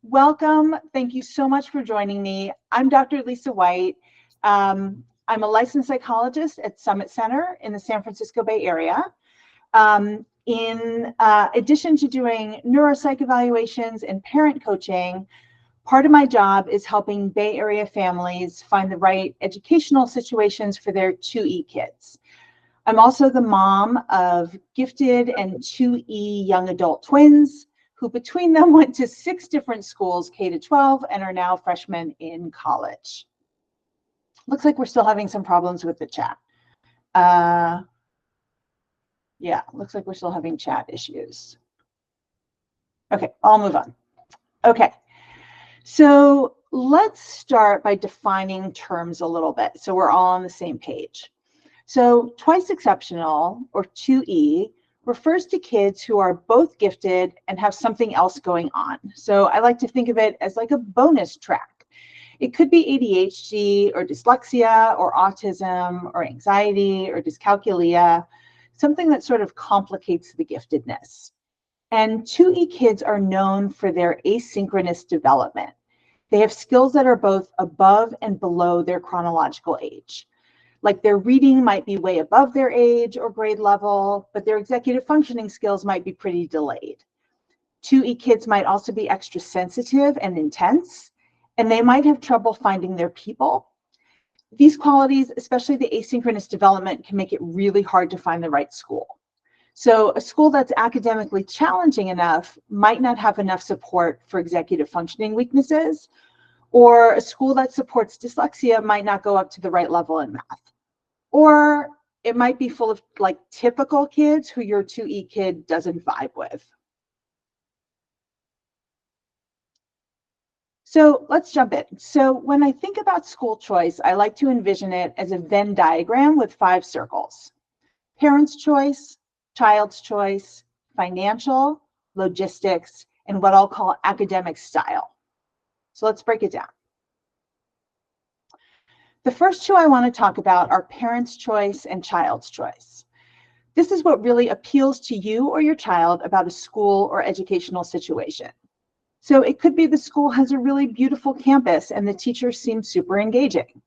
Welcome. Thank you so much for joining me. I'm Dr. Lisa White. I'm a licensed psychologist at Summit Center in the San Francisco Bay Area. In addition to doing neuropsych evaluations and parent coaching, part of my job is helping Bay Area families find the right educational situations for their 2E kids. I'm also the mom of gifted and 2E young adult twins who between them went to 6 different schools, K-12, and are now freshmen in college. Looks like we're still having some problems with the chat. Yeah, looks like we're still having chat issues. Okay, I'll move on. Okay, so let's start by defining terms a little bit so we're all on the same page. So twice exceptional, or 2E, refers to kids who are both gifted and have something else going on. So I like to think of it as like a bonus track. It could be ADHD or dyslexia or autism or anxiety or dyscalculia, something that sort of complicates the giftedness. And 2E kids are known for their asynchronous development. They have skills that are both above and below their chronological age. Like their reading might be way above their age or grade level, but their executive functioning skills might be pretty delayed. 2E kids might also be extra sensitive and intense, and they might have trouble finding their people. These qualities, especially the asynchronous development, can make it really hard to find the right school. So a school that's academically challenging enough might not have enough support for executive functioning weaknesses, or a school that supports dyslexia might not go up to the right level in math. Or it might be full of like typical kids who your 2E kid doesn't vibe with. So let's jump in. So when I think about school choice, I like to envision it as a Venn diagram with 5 circles: parents' choice, child's choice, financial, logistics, and what I'll call academic style. So let's break it down. The first 2 I want to talk about are parents' choice and child's choice. This is what really appeals to you or your child about a school or educational situation. So it could be the school has a really beautiful campus and the teachers seem super engaging,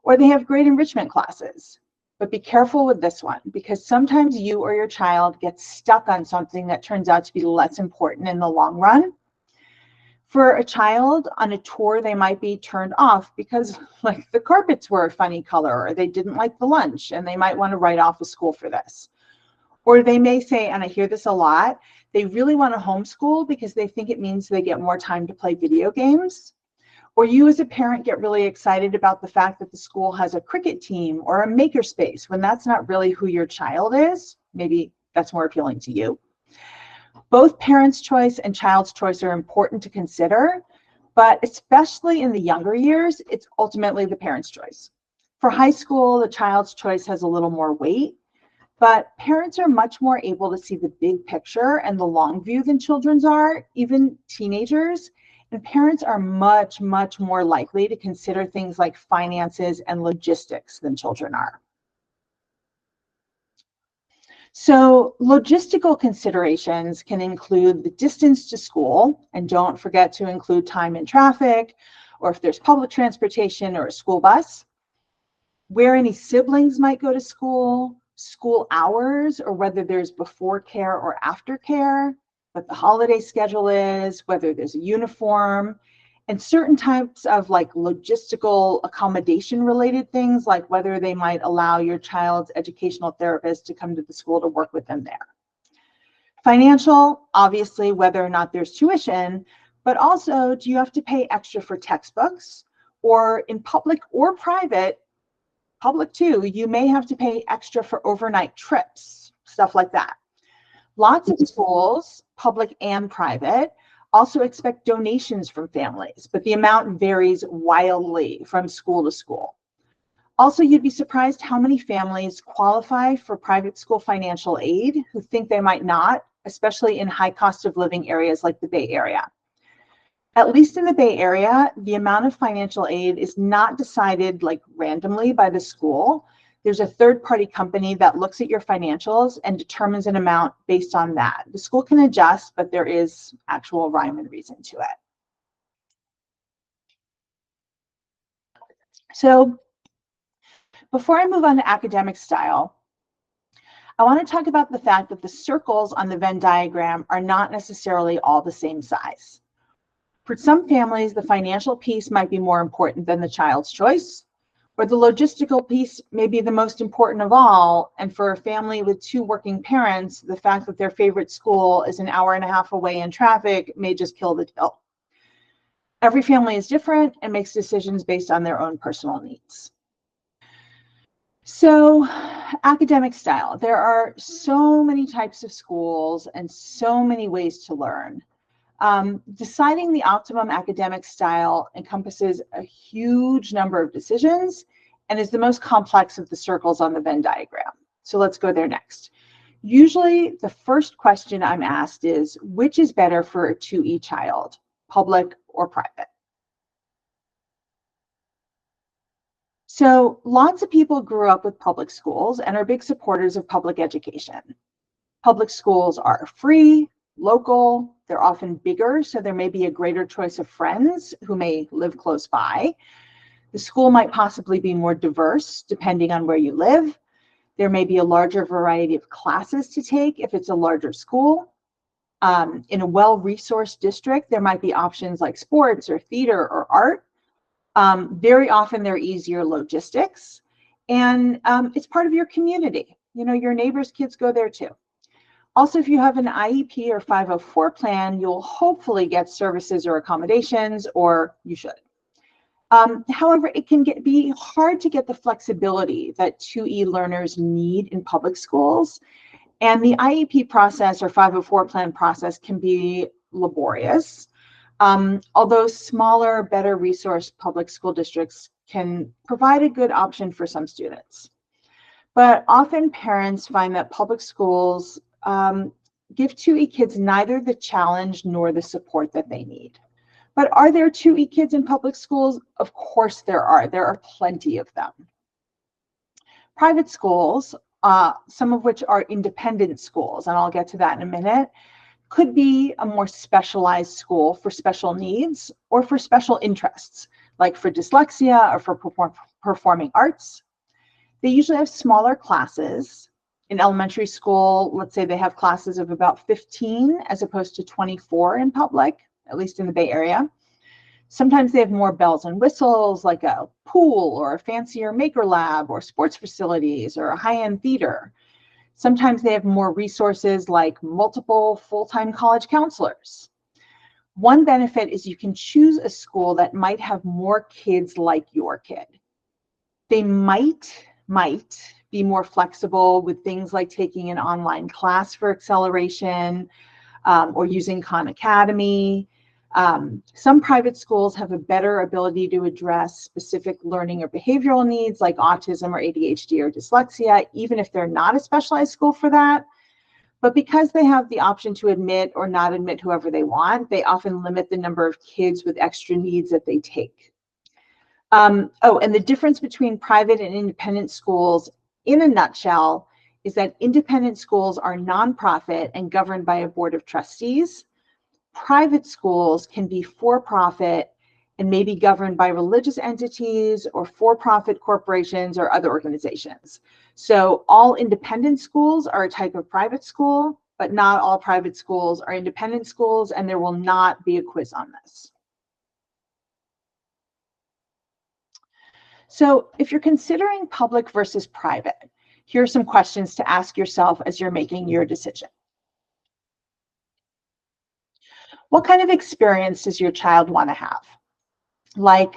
or they have great enrichment classes. But be careful with this one, because sometimes you or your child gets stuck on something that turns out to be less important in the long run. For a child on a tour, they might be turned off because like the carpets were a funny color, or they didn't like the lunch, and they might want to write off a school for this. Or they may say, and I hear this a lot, they really want to homeschool because they think it means they get more time to play video games. Or you as a parent get really excited about the fact that the school has a cricket team or a makerspace when that's not really who your child is. Maybe that's more appealing to you. Both parents' choice and child's choice are important to consider, but especially in the younger years, it's ultimately the parent's choice. For high school, the child's choice has a little more weight, but parents are much more able to see the big picture and the long view than children are, even teenagers. And parents are much, much more likely to consider things like finances and logistics than children are. So logistical considerations can include the distance to school, and don't forget to include time in traffic, or if there's public transportation or a school bus, where any siblings might go to school, school hours, or whether there's before care or after care, what the holiday schedule is, whether there's a uniform, and certain types of like logistical accommodation related things, like whether they might allow your child's educational therapist to come to the school to work with them there. Financial, obviously, whether or not there's tuition, but also, do you have to pay extra for textbooks? Or in public or private, public too, you may have to pay extra for overnight trips, stuff like that. Lots of schools, public and private, also expect donations from families, but the amount varies wildly from school to school. Also, you'd be surprised how many families qualify for private school financial aid who think they might not, especially in high cost of living areas like the Bay Area. At least in the Bay Area, the amount of financial aid is not decided like randomly by the school. There's a third-party company that looks at your financials and determines an amount based on that. The school can adjust, but there is actual rhyme and reason to it. So before I move on to academic style, I want to talk about the fact that the circles on the Venn diagram are not necessarily all the same size. For some families, the financial piece might be more important than the child's choice, or the logistical piece may be the most important of all. And for a family with 2 working parents, the fact that their favorite school is an hour and a half away in traffic may just kill the deal. Every family is different and makes decisions based on their own personal needs. So, academic style. There are so many types of schools and so many ways to learn. Deciding the optimum academic style encompasses a huge number of decisions and is the most complex of the circles on the Venn diagram. So let's go there next. Usually, the first question I'm asked is, which is better for a 2E child, public or private? So lots of people grew up with public schools and are big supporters of public education. Public schools are free, local, they're often bigger, so there may be a greater choice of friends who may live close by. The school might possibly be more diverse depending on where you live. There may be a larger variety of classes to take if it's a larger school. In a well-resourced district, there might be options like sports or theater or art. Very often they're easier logistics, and it's part of your community. You know, your neighbors' kids go there too. Also, if you have an IEP or 504 plan, you'll hopefully get services or accommodations, or you should. However, it can be hard to get the flexibility that 2E learners need in public schools, and the IEP process or 504 plan process can be laborious. Although smaller, better resourced public school districts can provide a good option for some students. But often parents find that public schools give 2E kids neither the challenge nor the support that they need. But are there 2E kids in public schools? Of course there are. There are plenty of them. Private schools, some of which are independent schools, and I'll get to that in a minute, could be a more specialized school for special needs or for special interests, like for dyslexia or for performing arts. They usually have smaller classes. In elementary school, let's say they have classes of about 15 as opposed to 24 in public, at least in the Bay Area. Sometimes they have more bells and whistles, like a pool or a fancier maker lab or sports facilities or a high-end theater. Sometimes they have more resources like multiple full-time college counselors. One benefit is you can choose a school that might have more kids like your kid. They might be more flexible with things like taking an online class for acceleration or using Khan Academy. Some private schools have a better ability to address specific learning or behavioral needs like autism or ADHD or dyslexia, even if they're not a specialized school for that. But because they have the option to admit or not admit whoever they want, they often limit the number of kids with extra needs that they take. And the difference between private and independent schools, in a nutshell, is that independent schools are nonprofit and governed by a board of trustees. Private schools can be for-profit and may be governed by religious entities or for-profit corporations or other organizations. So all independent schools are a type of private school, but not all private schools are independent schools, and there will not be a quiz on this. So if you're considering public versus private, here are some questions to ask yourself as you're making your decision. What kind of experience does your child want to have? Like,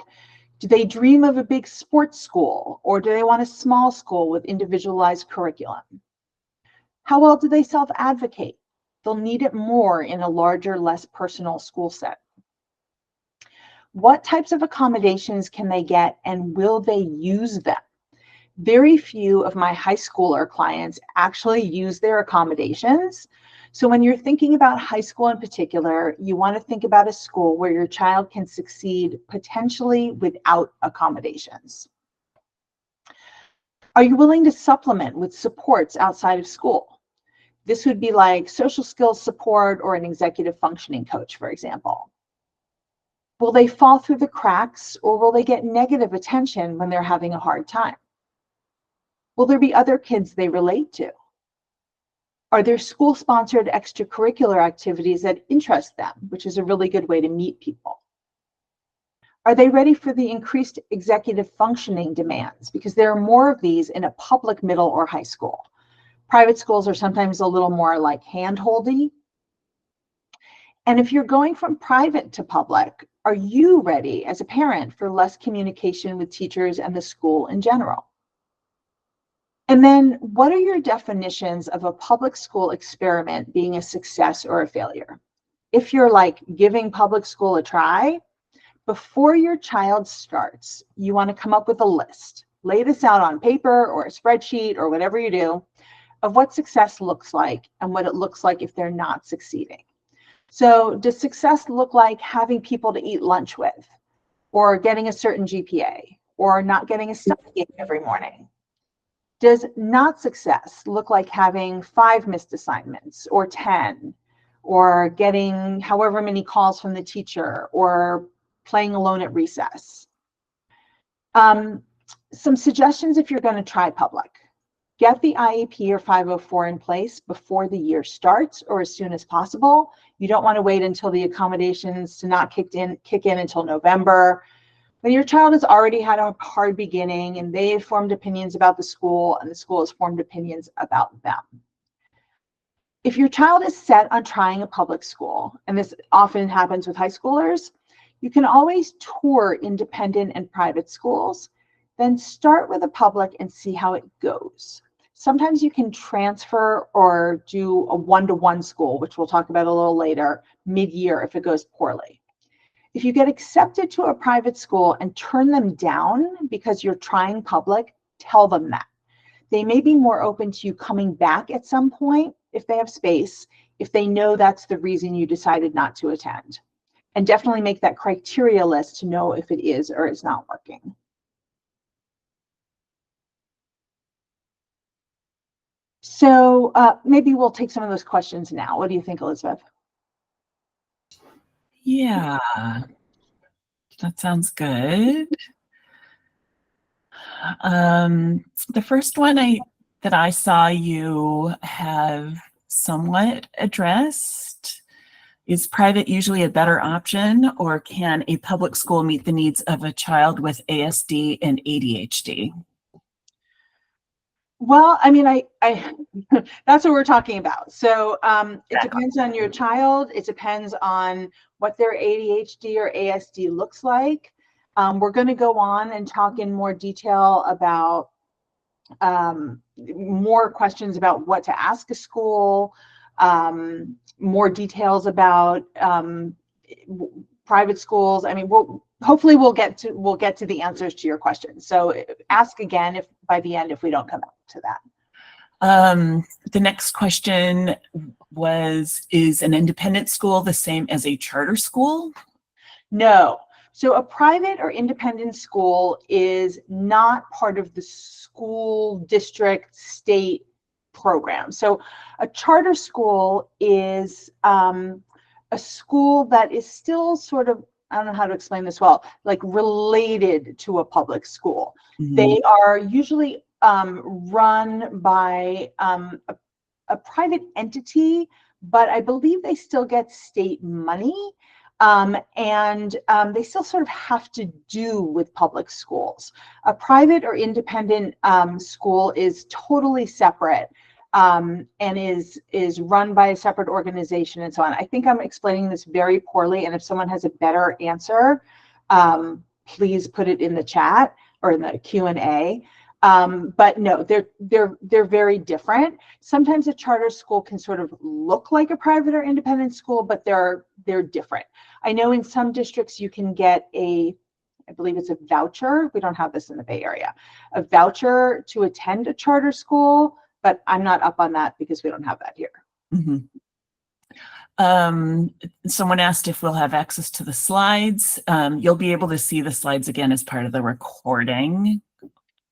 do they dream of a big sports school, or do they want a small school with individualized curriculum? How well do they self-advocate? They'll need it more in a larger, less personal school setting. What types of accommodations can they get, and will they use them? Very few of my high schooler clients actually use their accommodations. So when you're thinking about high school in particular, you want to think about a school where your child can succeed potentially without accommodations. Are you willing to supplement with supports outside of school? This would be like social skills support or an executive functioning coach, for example. Will they fall through the cracks, or will they get negative attention when they're having a hard time? Will there be other kids they relate to? Are there school-sponsored extracurricular activities that interest them, which is a really good way to meet people? Are they ready for the increased executive functioning demands? Because there are more of these in a public middle or high school. Private schools are sometimes a little more like hand-holdy. And if you're going from private to public, are you ready as a parent for less communication with teachers and the school in general? And then what are your definitions of a public school experiment being a success or a failure? If you're like giving public school a try, before your child starts, you want to come up with a list. Lay this out on paper or a spreadsheet or whatever you do of what success looks like and what it looks like if they're not succeeding. So does success look like having people to eat lunch with, or getting a certain GPA, or not getting a study game every morning? Does not success look like having 5 missed assignments or 10, or getting however many calls from the teacher, or playing alone at recess? Some suggestions if you're going to try public. Get the IEP or 504 in place before the year starts or as soon as possible. You don't want to wait until the accommodations to not kick in until November. When your child has already had a hard beginning and they've formed opinions about the school and the school has formed opinions about them. If your child is set on trying a public school, and this often happens with high schoolers, you can always tour independent and private schools, then start with a public and see how it goes. Sometimes you can transfer or do a one-to-one school, which we'll talk about a little later, mid-year if it goes poorly. If you get accepted to a private school and turn them down because you're trying public, tell them that. They may be more open to you coming back at some point if they have space, if they know that's the reason you decided not to attend. And definitely make that criteria list to know if it is or is not working. So maybe we'll take some of those questions now. What do you think, Elizabeth? Yeah, that sounds good. The first one that I saw you have somewhat addressed is private usually a better option, or can a public school meet the needs of a child with ASD and ADHD? Well, I mean, that's what we're talking about. So it depends on your child. It depends on what their ADHD or ASD looks like. We're going to go on and talk in more detail about more questions about what to ask a school, more details about private schools. I mean, hopefully we'll get to the answers to your questions. So ask again if by the end if we don't come up to that. The next question was, is an independent school the same as a charter school? No. So a private or independent school is not part of the school district state program. So a charter school is a school that is still sort of, I don't know how to explain this well, like related to a public school. Mm-hmm. They are usually run by a private entity, but I believe they still get state money. And they still sort of have to do with public schools. A private or independent school is totally separate and is run by a separate organization and so on. I think I'm explaining this very poorly, and if someone has a better answer, please put it in the chat or in the Q&A. But no, they're very different. Sometimes a charter school can sort of look like a private or independent school, but they're different. I know in some districts you can get I believe it's a voucher. We don't have this in the Bay Area, a voucher to attend a charter school, but I'm not up on that because we don't have that here. Mm-hmm. Someone asked if we'll have access to the slides. You'll be able to see the slides again as part of the recording,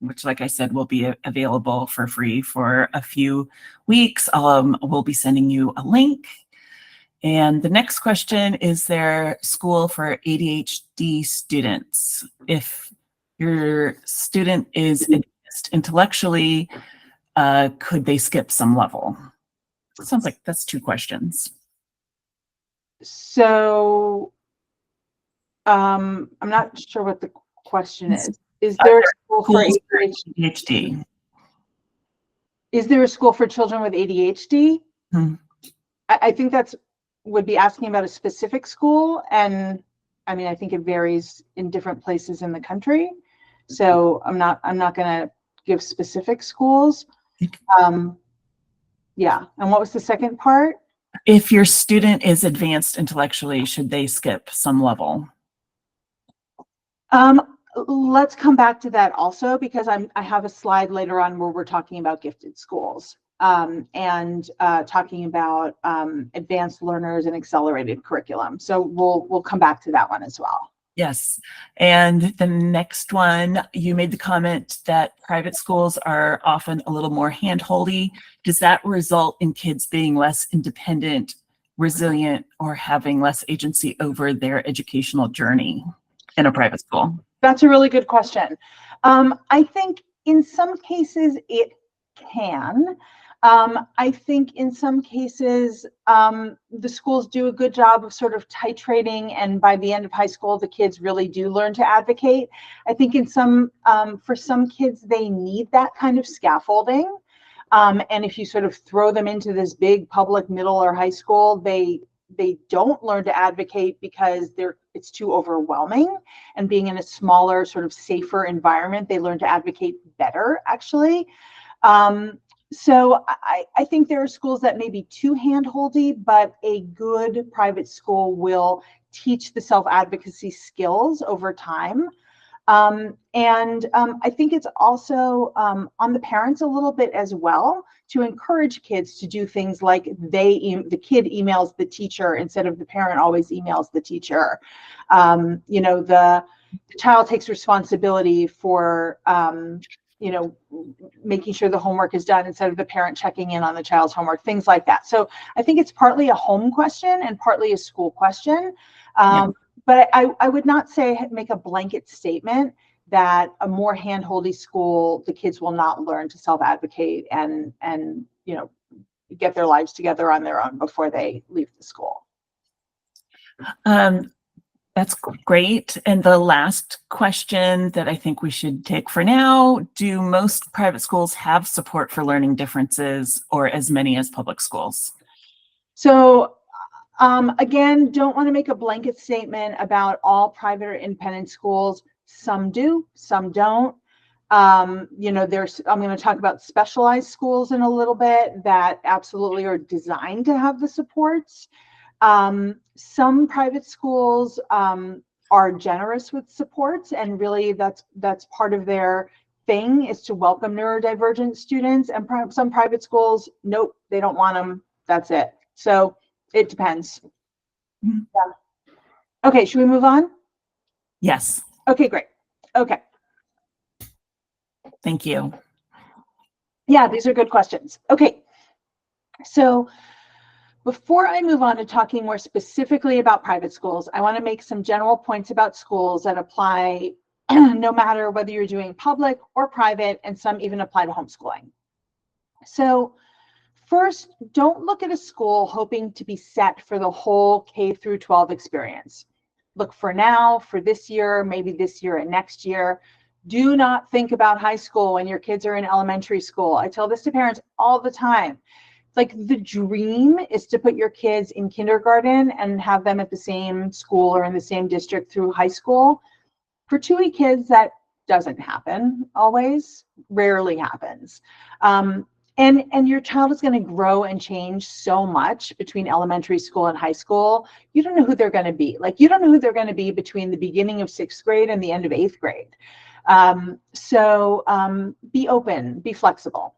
which, like I said, will be available for free for a few weeks. We'll be sending you a link. And the next question, is there school for ADHD students? If your student is advanced intellectually, could they skip some level? Sounds like that's two questions. So I'm not sure what the question is. Is there a school for ADHD? Is there a school for children with ADHD? Hmm. I think that's would be asking about a specific school, and I mean I think it varies in different places in the country. So I'm not going to give specific schools. Yeah. And what was the second part? If your student is advanced intellectually, should they skip some level? Let's come back to that also, because I have a slide later on where we're talking about gifted schools and talking about advanced learners and accelerated curriculum. So we'll come back to that one as well. Yes. And the next one, you made the comment that private schools are often a little more hand-holdy. Does that result in kids being less independent, resilient, or having less agency over their educational journey in a private school? That's a really good question. I think in some cases it can. I think in some cases the schools do a good job of sort of titrating, and by the end of high school, the kids really do learn to advocate. I think in some, for some kids, they need that kind of scaffolding. And if you sort of throw them into this big public middle or high school, they don't learn to advocate because it's too overwhelming. And being in a smaller, sort of safer environment, they learn to advocate better, actually. So I think there are schools that may be too hand-holdy, but a good private school will teach the self-advocacy skills over time. I think it's also on the parents a little bit as well to encourage kids to do things like the kid emails the teacher instead of the parent always emails the teacher. You know, the child takes responsibility for you know, making sure the homework is done instead of the parent checking in on the child's homework, things like that. So I think it's partly a home question and partly a school question. But I would not say make a blanket statement that a more hand-holdy school, the kids will not learn to self-advocate and you know, get their lives together on their own before they leave the school. That's great. And the last question that I think we should take for now, do most private schools have support for learning differences, or as many as public schools? So again, don't want to make a blanket statement about all private or independent schools. Some do, some don't. You know, I'm going to talk about specialized schools in a little bit that absolutely are designed to have the supports. Some private schools are generous with supports, and really that's part of their thing, is to welcome neurodivergent students. And some private schools, nope, they don't want them. That's it. So it depends. Mm-hmm. Yeah. Okay, should we move on? Yes. Okay, great. Okay. Thank you. Yeah, these are good questions. Okay, so before I move on to talking more specifically about private schools, I want to make some general points about schools that apply no matter whether you're doing public or private, and some even apply to homeschooling. So first, don't look at a school hoping to be set for the whole K through 12 experience. Look for now, for this year, maybe this year and next year. Do not think about high school when your kids are in elementary school. I tell this to parents all the time. Like, the dream is to put your kids in kindergarten and have them at the same school or in the same district through high school. For 2E kids, that doesn't happen always, rarely happens. And your child is going to grow and change so much between elementary school and high school. You don't know who they're going to be. Like, you don't know who they're going to be between the beginning of 6th grade and the end of 8th grade. So be open, be flexible.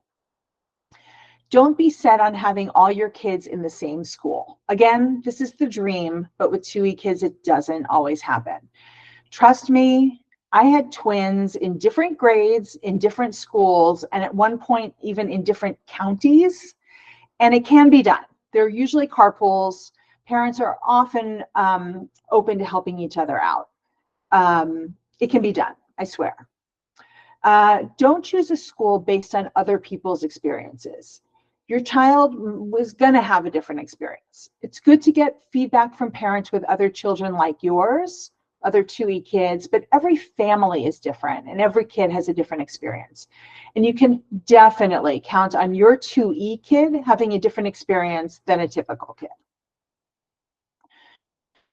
Don't be set on having all your kids in the same school. Again, this is the dream, but with 2E kids, it doesn't always happen. Trust me, I had twins in different grades, in different schools, and at one point, even in different counties, and it can be done. There are usually carpools. parents are often open to helping each other out. It can be done, I swear. Don't choose a school based on other people's experiences. Your child was going to have a different experience. It's good to get feedback from parents with other children like yours, other 2E kids, but every family is different and every kid has a different experience. And you can definitely count on your 2E kid having a different experience than a typical kid.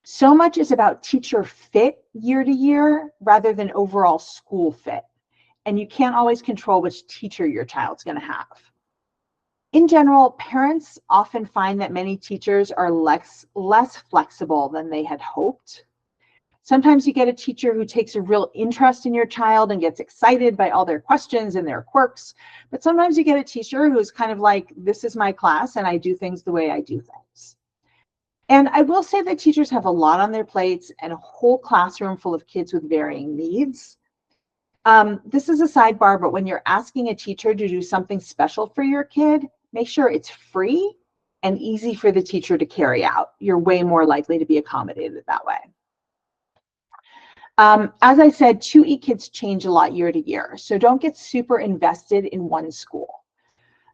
So much is about teacher fit year to year rather than overall school fit. And you can't always control which teacher your child's going to have. In general, parents often find that many teachers are less flexible than they had hoped. Sometimes you get a teacher who takes a real interest in your child and gets excited by all their questions and their quirks. But sometimes you get a teacher who's kind of like, this is my class and I do things the way I do things. And I will say that teachers have a lot on their plates and a whole classroom full of kids with varying needs. This is a sidebar, but when you're asking a teacher to do something special for your kid, make sure it's free and easy for the teacher to carry out. You're way more likely to be accommodated that way. As I said, 2E kids change a lot year to year, so don't get super invested in one school.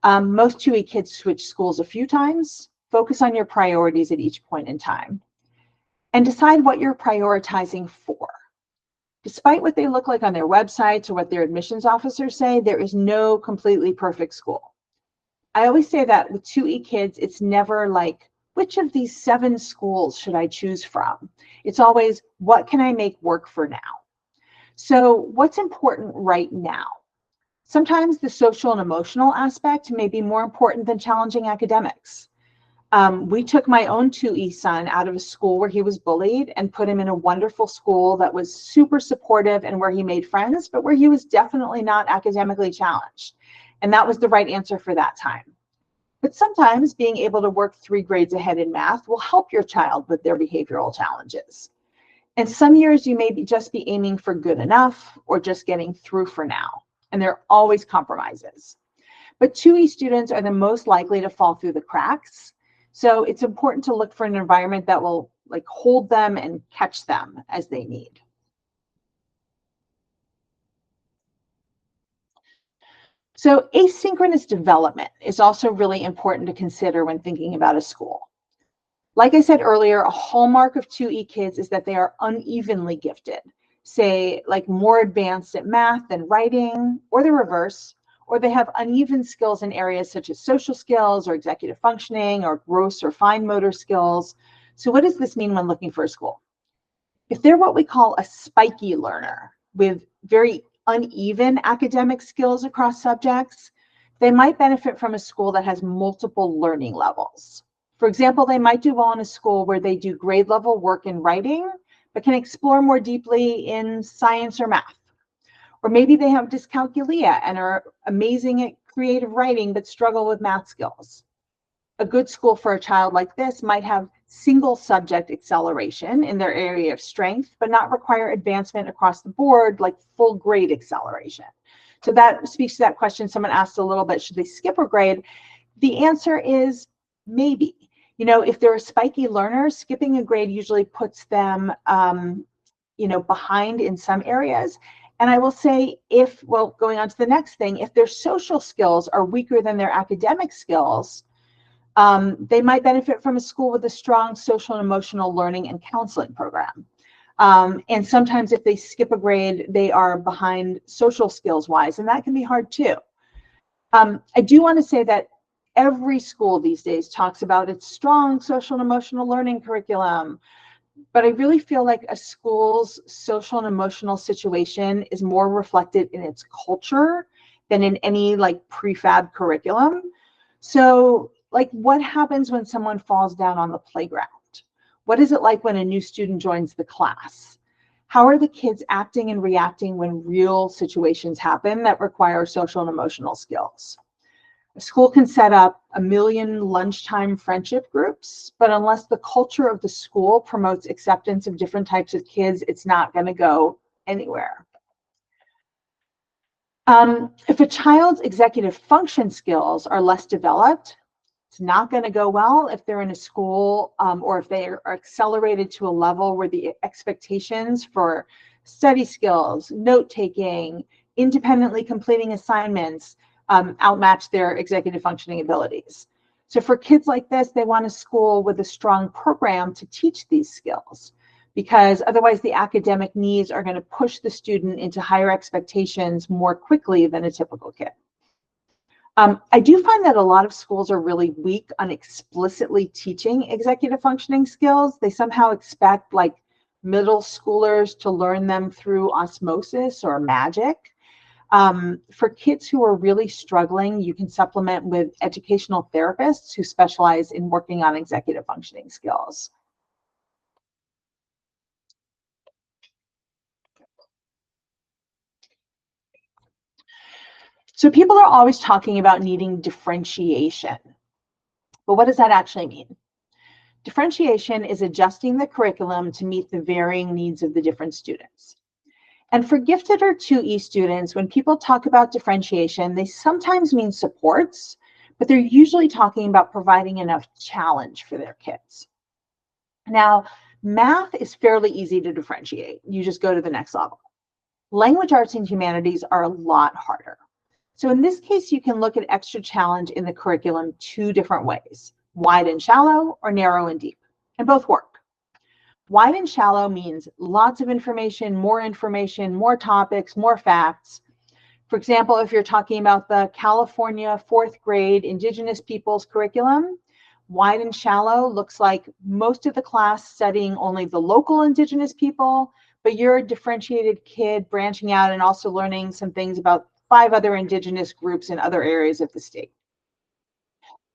Most 2E kids switch schools a few times. Focus on your priorities at each point in time and decide what you're prioritizing for. Despite what they look like on their websites or what their admissions officers say, there is no completely perfect school. I always say that with 2E kids, it's never like, which of these 7 schools should I choose from? It's always, what can I make work for now? So what's important right now? Sometimes the social and emotional aspect may be more important than challenging academics. We took my own 2E son out of a school where he was bullied and put him in a wonderful school that was super supportive and where he made friends, but where he was definitely not academically challenged. And that was the right answer for that time. But sometimes being able to work 3 grades ahead in math will help your child with their behavioral challenges. And some years you may just be aiming for good enough or just getting through for now. And there are always compromises. But 2E students are the most likely to fall through the cracks. So it's important to look for an environment that will like hold them and catch them as they need. So asynchronous development is also really important to consider when thinking about a school. Like I said earlier, a hallmark of 2E kids is that they are unevenly gifted, say like more advanced at math than writing, or the reverse, or they have uneven skills in areas such as social skills or executive functioning or gross or fine motor skills. So what does this mean when looking for a school? If they're what we call a spiky learner with very uneven academic skills across subjects, they might benefit from a school that has multiple learning levels. For example, they might do well in a school where they do grade level work in writing, but can explore more deeply in science or math. Or maybe they have dyscalculia and are amazing at creative writing, but struggle with math skills. A good school for a child like this might have single subject acceleration in their area of strength, but not require advancement across the board like full grade acceleration. So that speaks to that question someone asked a little bit, should they skip a grade? The answer is maybe. You know, if they're a spiky learner, skipping a grade usually puts them, behind in some areas. And I will say going on to the next thing, if their social skills are weaker than their academic skills, they might benefit from a school with a strong social and emotional learning and counseling program. And sometimes if they skip a grade, they are behind social skills wise, and that can be hard too. I do want to say that every school these days talks about its strong social and emotional learning curriculum. But I really feel like a school's social and emotional situation is more reflected in its culture than in any like prefab curriculum. So like what happens when someone falls down on the playground? What is it like when a new student joins the class? How are the kids acting and reacting when real situations happen that require social and emotional skills? A school can set up 1 million lunchtime friendship groups, but unless the culture of the school promotes acceptance of different types of kids, it's not going to go anywhere. If a child's executive function skills are less developed, It's not going to go well if they're in a school or if they are accelerated to a level where the expectations for study skills, note-taking, independently completing assignments outmatch their executive functioning abilities. So for kids like this, they want a school with a strong program to teach these skills, because otherwise the academic needs are going to push the student into higher expectations more quickly than a typical kid. I do find that a lot of schools are really weak on explicitly teaching executive functioning skills. They somehow expect like middle schoolers to learn them through osmosis or magic. For kids who are really struggling, you can supplement with educational therapists who specialize in working on executive functioning skills. So people are always talking about needing differentiation, but what does that actually mean? Differentiation is adjusting the curriculum to meet the varying needs of the different students. And for gifted or 2E students, when people talk about differentiation, they sometimes mean supports, but they're usually talking about providing enough challenge for their kids. Now, math is fairly easy to differentiate. You just go to the next level. Language arts and humanities are a lot harder. So in this case, you can look at extra challenge in the curriculum 2 different ways: wide and shallow or narrow and deep, and both work. Wide and shallow means lots of information, more topics, more facts. For example, if you're talking about the California 4th grade Indigenous peoples curriculum, wide and shallow looks like most of the class studying only the local Indigenous people, but you're a differentiated kid branching out and also learning some things about 5 other Indigenous groups in other areas of the state.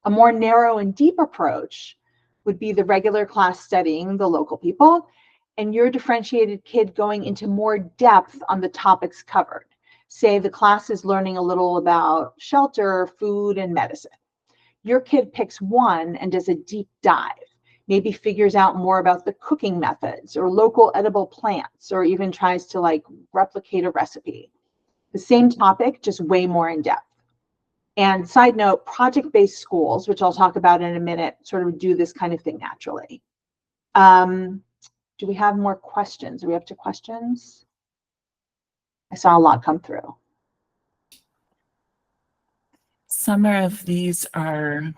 A more narrow and deep approach would be the regular class studying the local people, and your differentiated kid going into more depth on the topics covered. Say the class is learning a little about shelter, food, and medicine. Your kid picks one and does a deep dive, maybe figures out more about the cooking methods or local edible plants, or even tries to like replicate a recipe. The same topic, just way more in depth. And side note, project-based schools, which I'll talk about in a minute, sort of do this kind of thing naturally. Do we have more questions? Are we up to questions? I saw a lot come through. Some of these are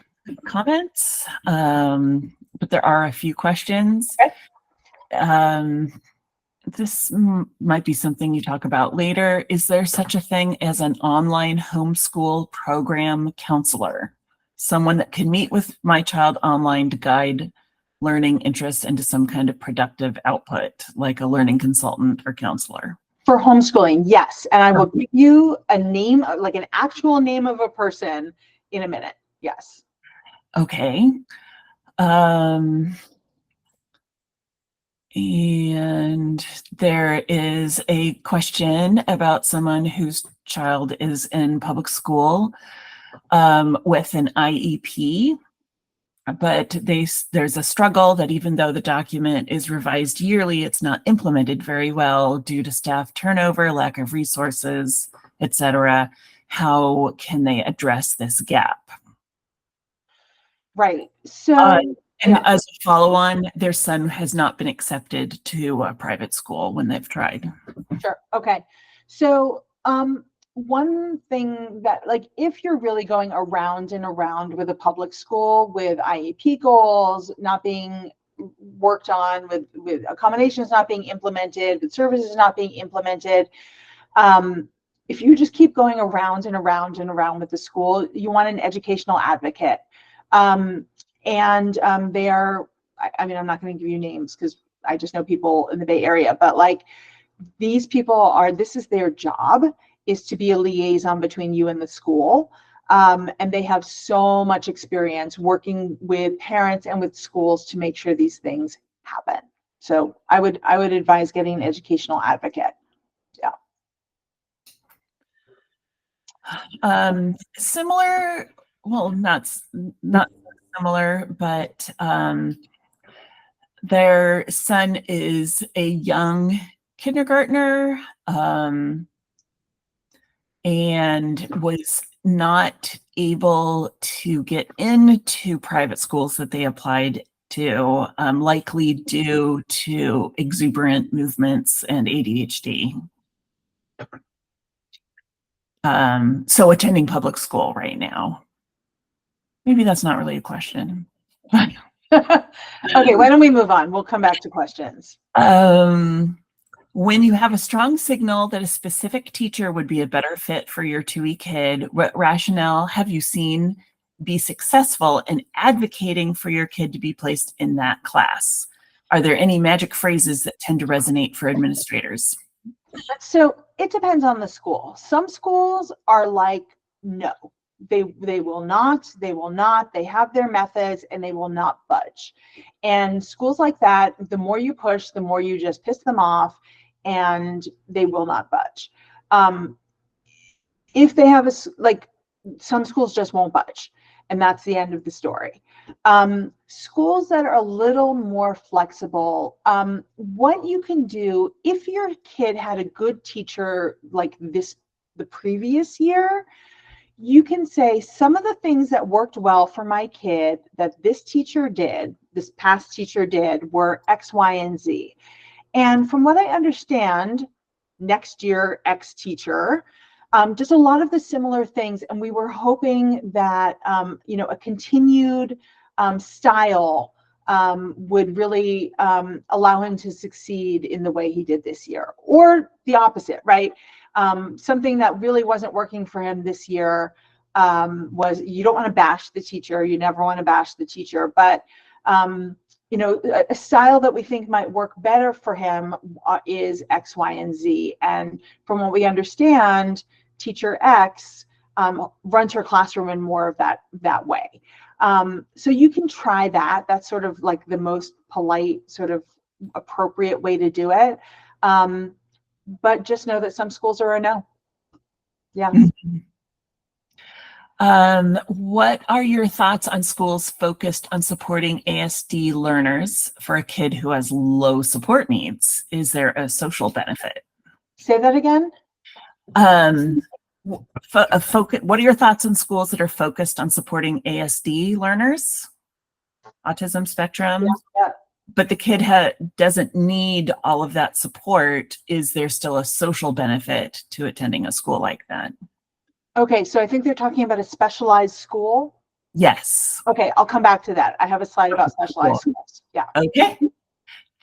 comments, but there are a few questions. Okay. This might be something you talk about later. Is there such a thing as an online homeschool program counselor? Someone that can meet with my child online to guide learning interests into some kind of productive output, like a learning consultant or counselor? For homeschooling, yes. And I will give you a name, like an actual name of a person in a minute. Yes. Okay. And there is a question about someone whose child is in public school with an IEP, but there's a struggle that even though the document is revised yearly, it's not implemented very well due to staff turnover, lack of resources, etc. How can they address this gap? Right. So and as a follow-on, their son has not been accepted to a private school when they've tried. Sure. Okay. So one thing that, like, if you're really going around and around with a public school with IEP goals not being worked on, with accommodations not being implemented, with services not being implemented, if you just keep going around and around and around with the school, you want an educational advocate. They are, I mean, I'm not going to give you names because I just know people in the Bay Area, but like these people are, this is their job, is to be a liaison between you and the school. And they have so much experience working with parents and with schools to make sure these things happen. So I would advise getting an educational advocate. Yeah. Similar, well, not similar, but their son is a young kindergartner and was not able to get into private schools that they applied to, likely due to exuberant movements and ADHD. So attending public school right now. Maybe that's not really a question. Okay, why don't we move on? We'll come back to questions. When you have a strong signal that a specific teacher would be a better fit for your 2E kid, what rationale have you seen be successful in advocating for your kid to be placed in that class? Are there any magic phrases that tend to resonate for administrators? So it depends on the school. Some schools are like, no, they will not, they have their methods and they will not budge. And schools like that, the more you push, the more you just piss them off and they will not budge. If they have some schools just won't budge, and that's the end of the story. Schools that are a little more flexible, what you can do if your kid had a good teacher like this the previous year, you can say some of the things that worked well for my kid that this past teacher did were X, Y, and Z. And from what I understand, next year, X teacher does a lot of the similar things. And we were hoping that, a continued style would really allow him to succeed in the way he did this year, or the opposite, right? Something that really wasn't working for him this year was, you don't want to bash the teacher. You never want to bash the teacher, but a style that we think might work better for him is X, Y, and Z. And from what we understand, teacher X runs her classroom in more of that way. So you can try that. That's sort of like the most polite, sort of appropriate way to do it. But just know that some schools are a no. Yeah. What are your thoughts on schools focused on supporting ASD learners for a kid who has low support needs? Is there a social benefit? Say that again. What are your thoughts on schools that are focused on supporting ASD learners, autism spectrum? Yeah. But the kid doesn't need all of that support. Is there still a social benefit to attending a school like that? Okay, so I think they're talking about a specialized school. Yes. Okay, I'll come back to that. I have a slide about specialized schools. Yeah. Okay,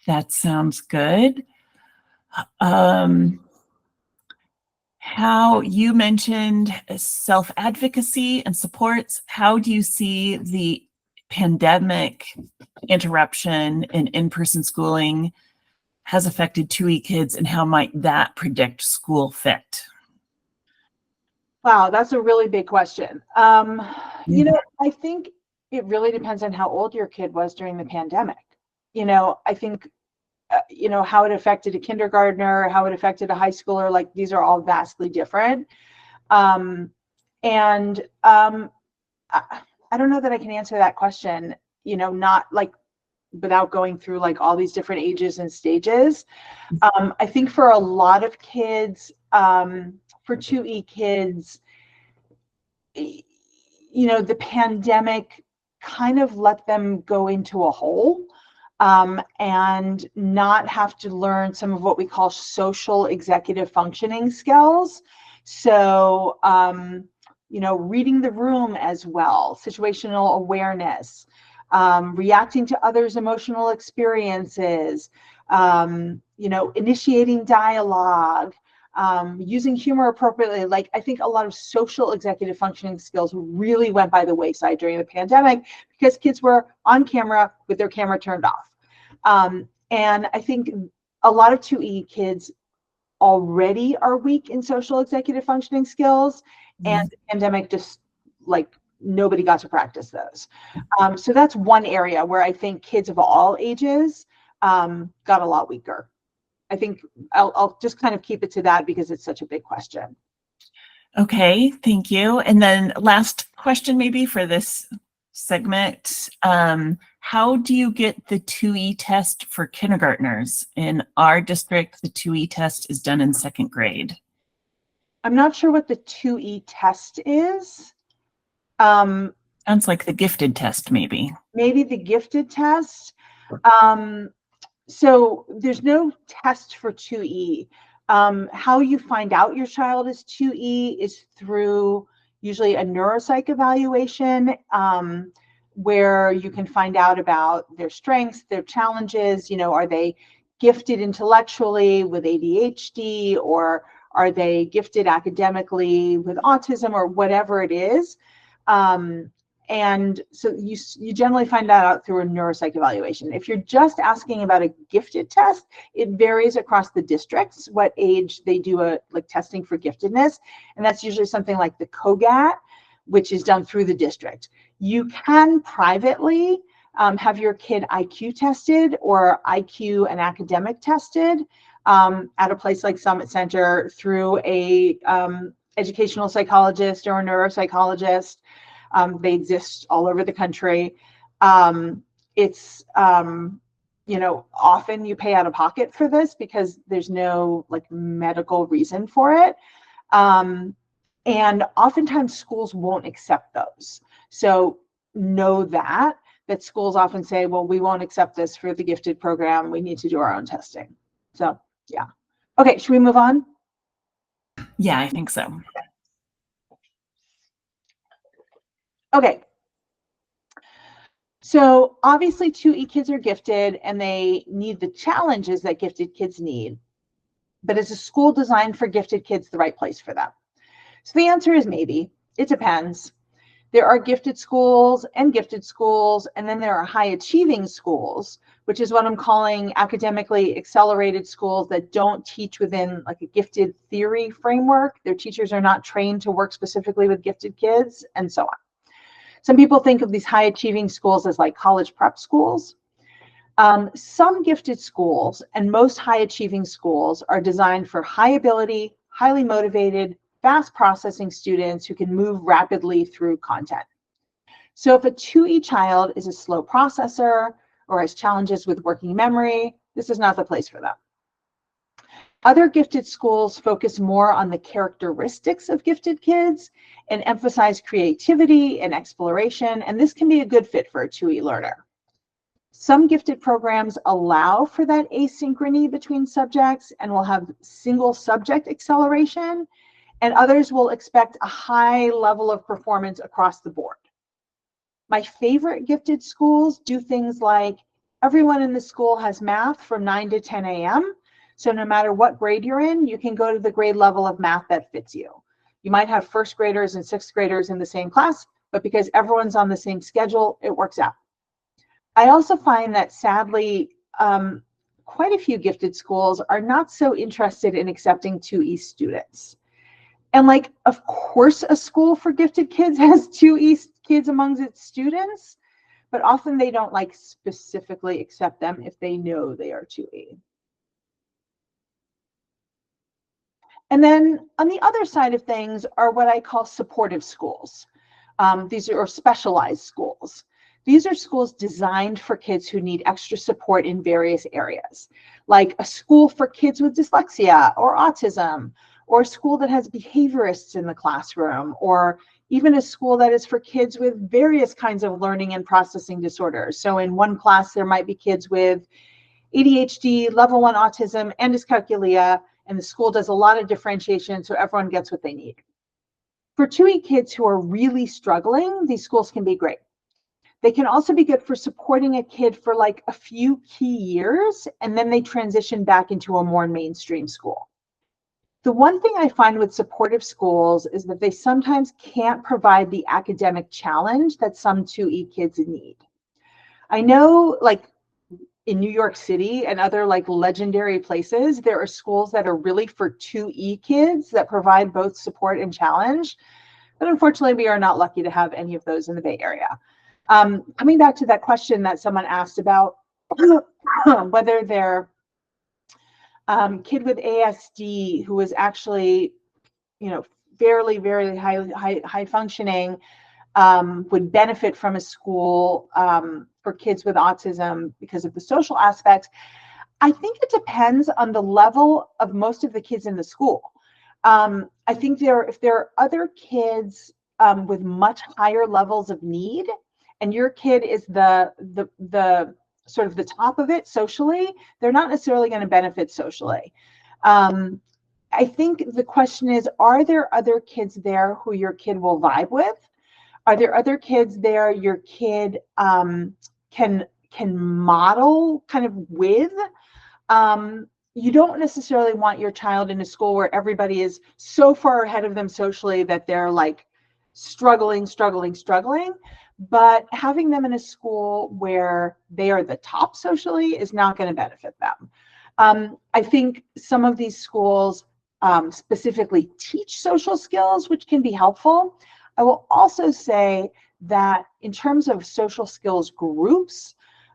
that sounds good. How you mentioned self-advocacy and supports. How do you see the pandemic interruption in in-person schooling has affected 2E kids, and how might that predict school fit? Wow, that's a really big question. I think it really depends on how old your kid was during the pandemic. I think, how it affected a kindergartner, how it affected a high schooler, like these are all vastly different. I don't know that I can answer that question, not like without going through like all these different ages and stages. I think for a lot of kids, for 2E kids, the pandemic kind of let them go into a hole and not have to learn some of what we call social executive functioning skills. So, reading the room as well, situational awareness, reacting to others' emotional experiences, initiating dialogue, using humor appropriately. Like, I think a lot of social executive functioning skills really went by the wayside during the pandemic because kids were on camera with their camera turned off. And I think a lot of 2E kids already are weak in social executive functioning skills, and the pandemic just like nobody got to practice those. So that's one area where I think kids of all ages got a lot weaker. I think I'll just kind of keep it to that because it's such a big question. Okay, thank you. And then last question maybe for this segment. How do you get the 2E test for kindergartners? In our district, the 2E test is done in 2nd grade. I'm not sure what the 2E test is. Sounds like the gifted test, maybe. Maybe the gifted test. So there's no test for 2E. How you find out your child is 2E is through usually a neuropsych evaluation, where you can find out about their strengths, their challenges. Are they gifted intellectually with ADHD, or are they gifted academically with autism, or whatever it is. And so you generally find that out through a neuropsych evaluation. If you're just asking about a gifted test, it varies across the districts what age they do a testing for giftedness, and that's usually something like the COGAT, which is done through the district. You can privately have your kid IQ tested or IQ and academic tested at a place like Summit Center through a educational psychologist or a neuropsychologist. They exist all over the country. It's, often you pay out of pocket for this because there's no medical reason for it. And oftentimes schools won't accept those. So know that schools often say, well, we won't accept this for the gifted program. We need to do our own testing. So, yeah. Okay, should we move on? Yeah, I think so. Okay. So obviously 2E kids are gifted and they need the challenges that gifted kids need. But is a school designed for gifted kids the right place for them? So the answer is maybe. It depends. There are gifted schools, and then there are high achieving schools, which is what I'm calling academically accelerated schools that don't teach within a gifted theory framework. Their teachers are not trained to work specifically with gifted kids, and so on. Some people think of these high achieving schools as college prep schools. Some gifted schools and most high achieving schools are designed for high ability, highly motivated, fast processing students who can move rapidly through content. So if a 2E child is a slow processor or has challenges with working memory, this is not the place for them. Other gifted schools focus more on the characteristics of gifted kids and emphasize creativity and exploration, and this can be a good fit for a 2E learner. Some gifted programs allow for that asynchrony between subjects and will have single subject acceleration, and others will expect a high level of performance across the board. My favorite gifted schools do things like everyone in the school has math from 9 to 10 a.m. So no matter what grade you're in, you can go to the grade level of math that fits you. You might have first graders and sixth graders in the same class, but because everyone's on the same schedule, it works out. I also find that sadly, quite a few gifted schools are not so interested in accepting 2E students. And of course, a school for gifted kids has 2E kids among its students, but often they don't specifically accept them if they know they are 2E. And then on the other side of things are what I call supportive schools. These are specialized schools. These are schools designed for kids who need extra support in various areas, like a school for kids with dyslexia or autism, or a school that has behaviorists in the classroom, or even a school that is for kids with various kinds of learning and processing disorders. So in one class, there might be kids with ADHD, level 1 autism, and dyscalculia, and the school does a lot of differentiation so everyone gets what they need. For 2E kids who are really struggling, these schools can be great. They can also be good for supporting a kid for a few key years, and then they transition back into a more mainstream school. The one thing I find with supportive schools is that they sometimes can't provide the academic challenge that some 2E kids need. I know in New York City and other legendary places, there are schools that are really for 2E kids that provide both support and challenge. But unfortunately, we are not lucky to have any of those in the Bay Area. Coming back to that question that someone asked about whether their kid with ASD who was actually, very, very high functioning would benefit from a school for kids with autism because of the social aspects. I think it depends on the level of most of the kids in the school. I think if there are other kids with much higher levels of need, and your kid is the sort of the top of it socially, they're not necessarily going to benefit socially. I think the question is, are there other kids there who your kid will vibe with? Are there other kids there your kid can model kind of with? You don't necessarily want your child in a school where everybody is so far ahead of them socially that they're like struggling. But having them in a school where they are the top socially is not going to benefit them. I think some of these schools specifically teach social skills, which can be helpful. I will also say that in terms of social skills groups,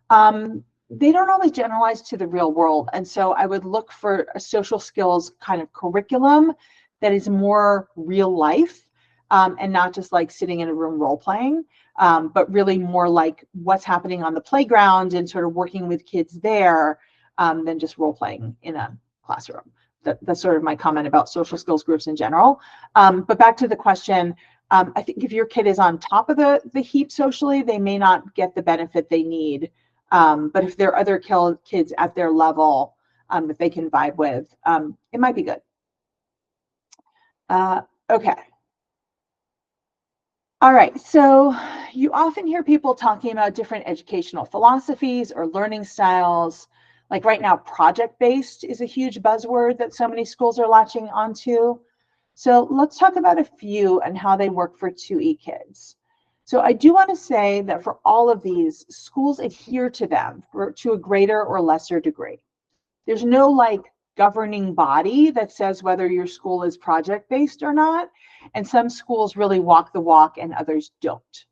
they don't always generalize to the real world. And so I would look for a social skills kind of curriculum that is more real life and not just like sitting in a room role playing, but really more like what's happening on the playground and sort of working with kids there than just role playing in a classroom. That's sort of my comment about social skills groups in general. But back to the question, I think if your kid is on top of the heap socially, they may not get the benefit they need. But if there are other kids at their level that they can vibe with, it might be good. Okay. All right, so you often hear people talking about different educational philosophies or learning styles. Like right now, project-based is a huge buzzword that so many schools are latching onto. So let's talk about a few and how they work for 2E kids. So I do want to say that for all of these, schools adhere to them to a greater or lesser degree. There's no like governing body that says whether your school is project-based or not. And some schools really walk the walk and others don't.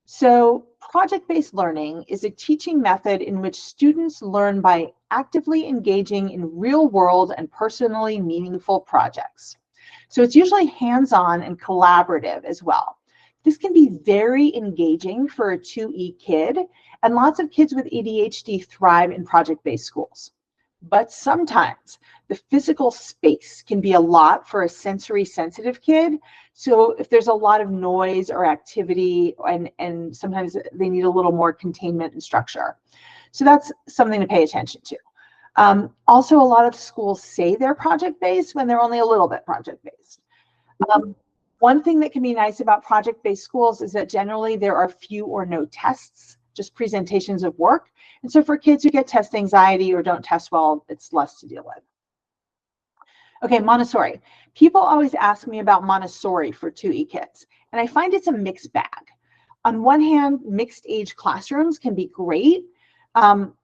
So project-based learning is a teaching method in which students learn by actively engaging in real-world and personally meaningful projects. So it's usually hands-on and collaborative as well. This can be very engaging for a 2E kid, and lots of kids with ADHD thrive in project-based schools. But sometimes the physical space can be a lot for a sensory sensitive kid. So if there's a lot of noise or activity, and sometimes they need a little more containment and structure. So that's something to pay attention to. Also, a lot of schools say they're project-based when they're only a little bit project-based. One thing that can be nice about project-based schools is that generally there are few or no tests, just presentations of work. And so for kids who get test anxiety or don't test well, it's less to deal with. Okay, Montessori. People always ask me about Montessori for 2E kids, and I find it's a mixed bag. On one hand, mixed age classrooms can be great.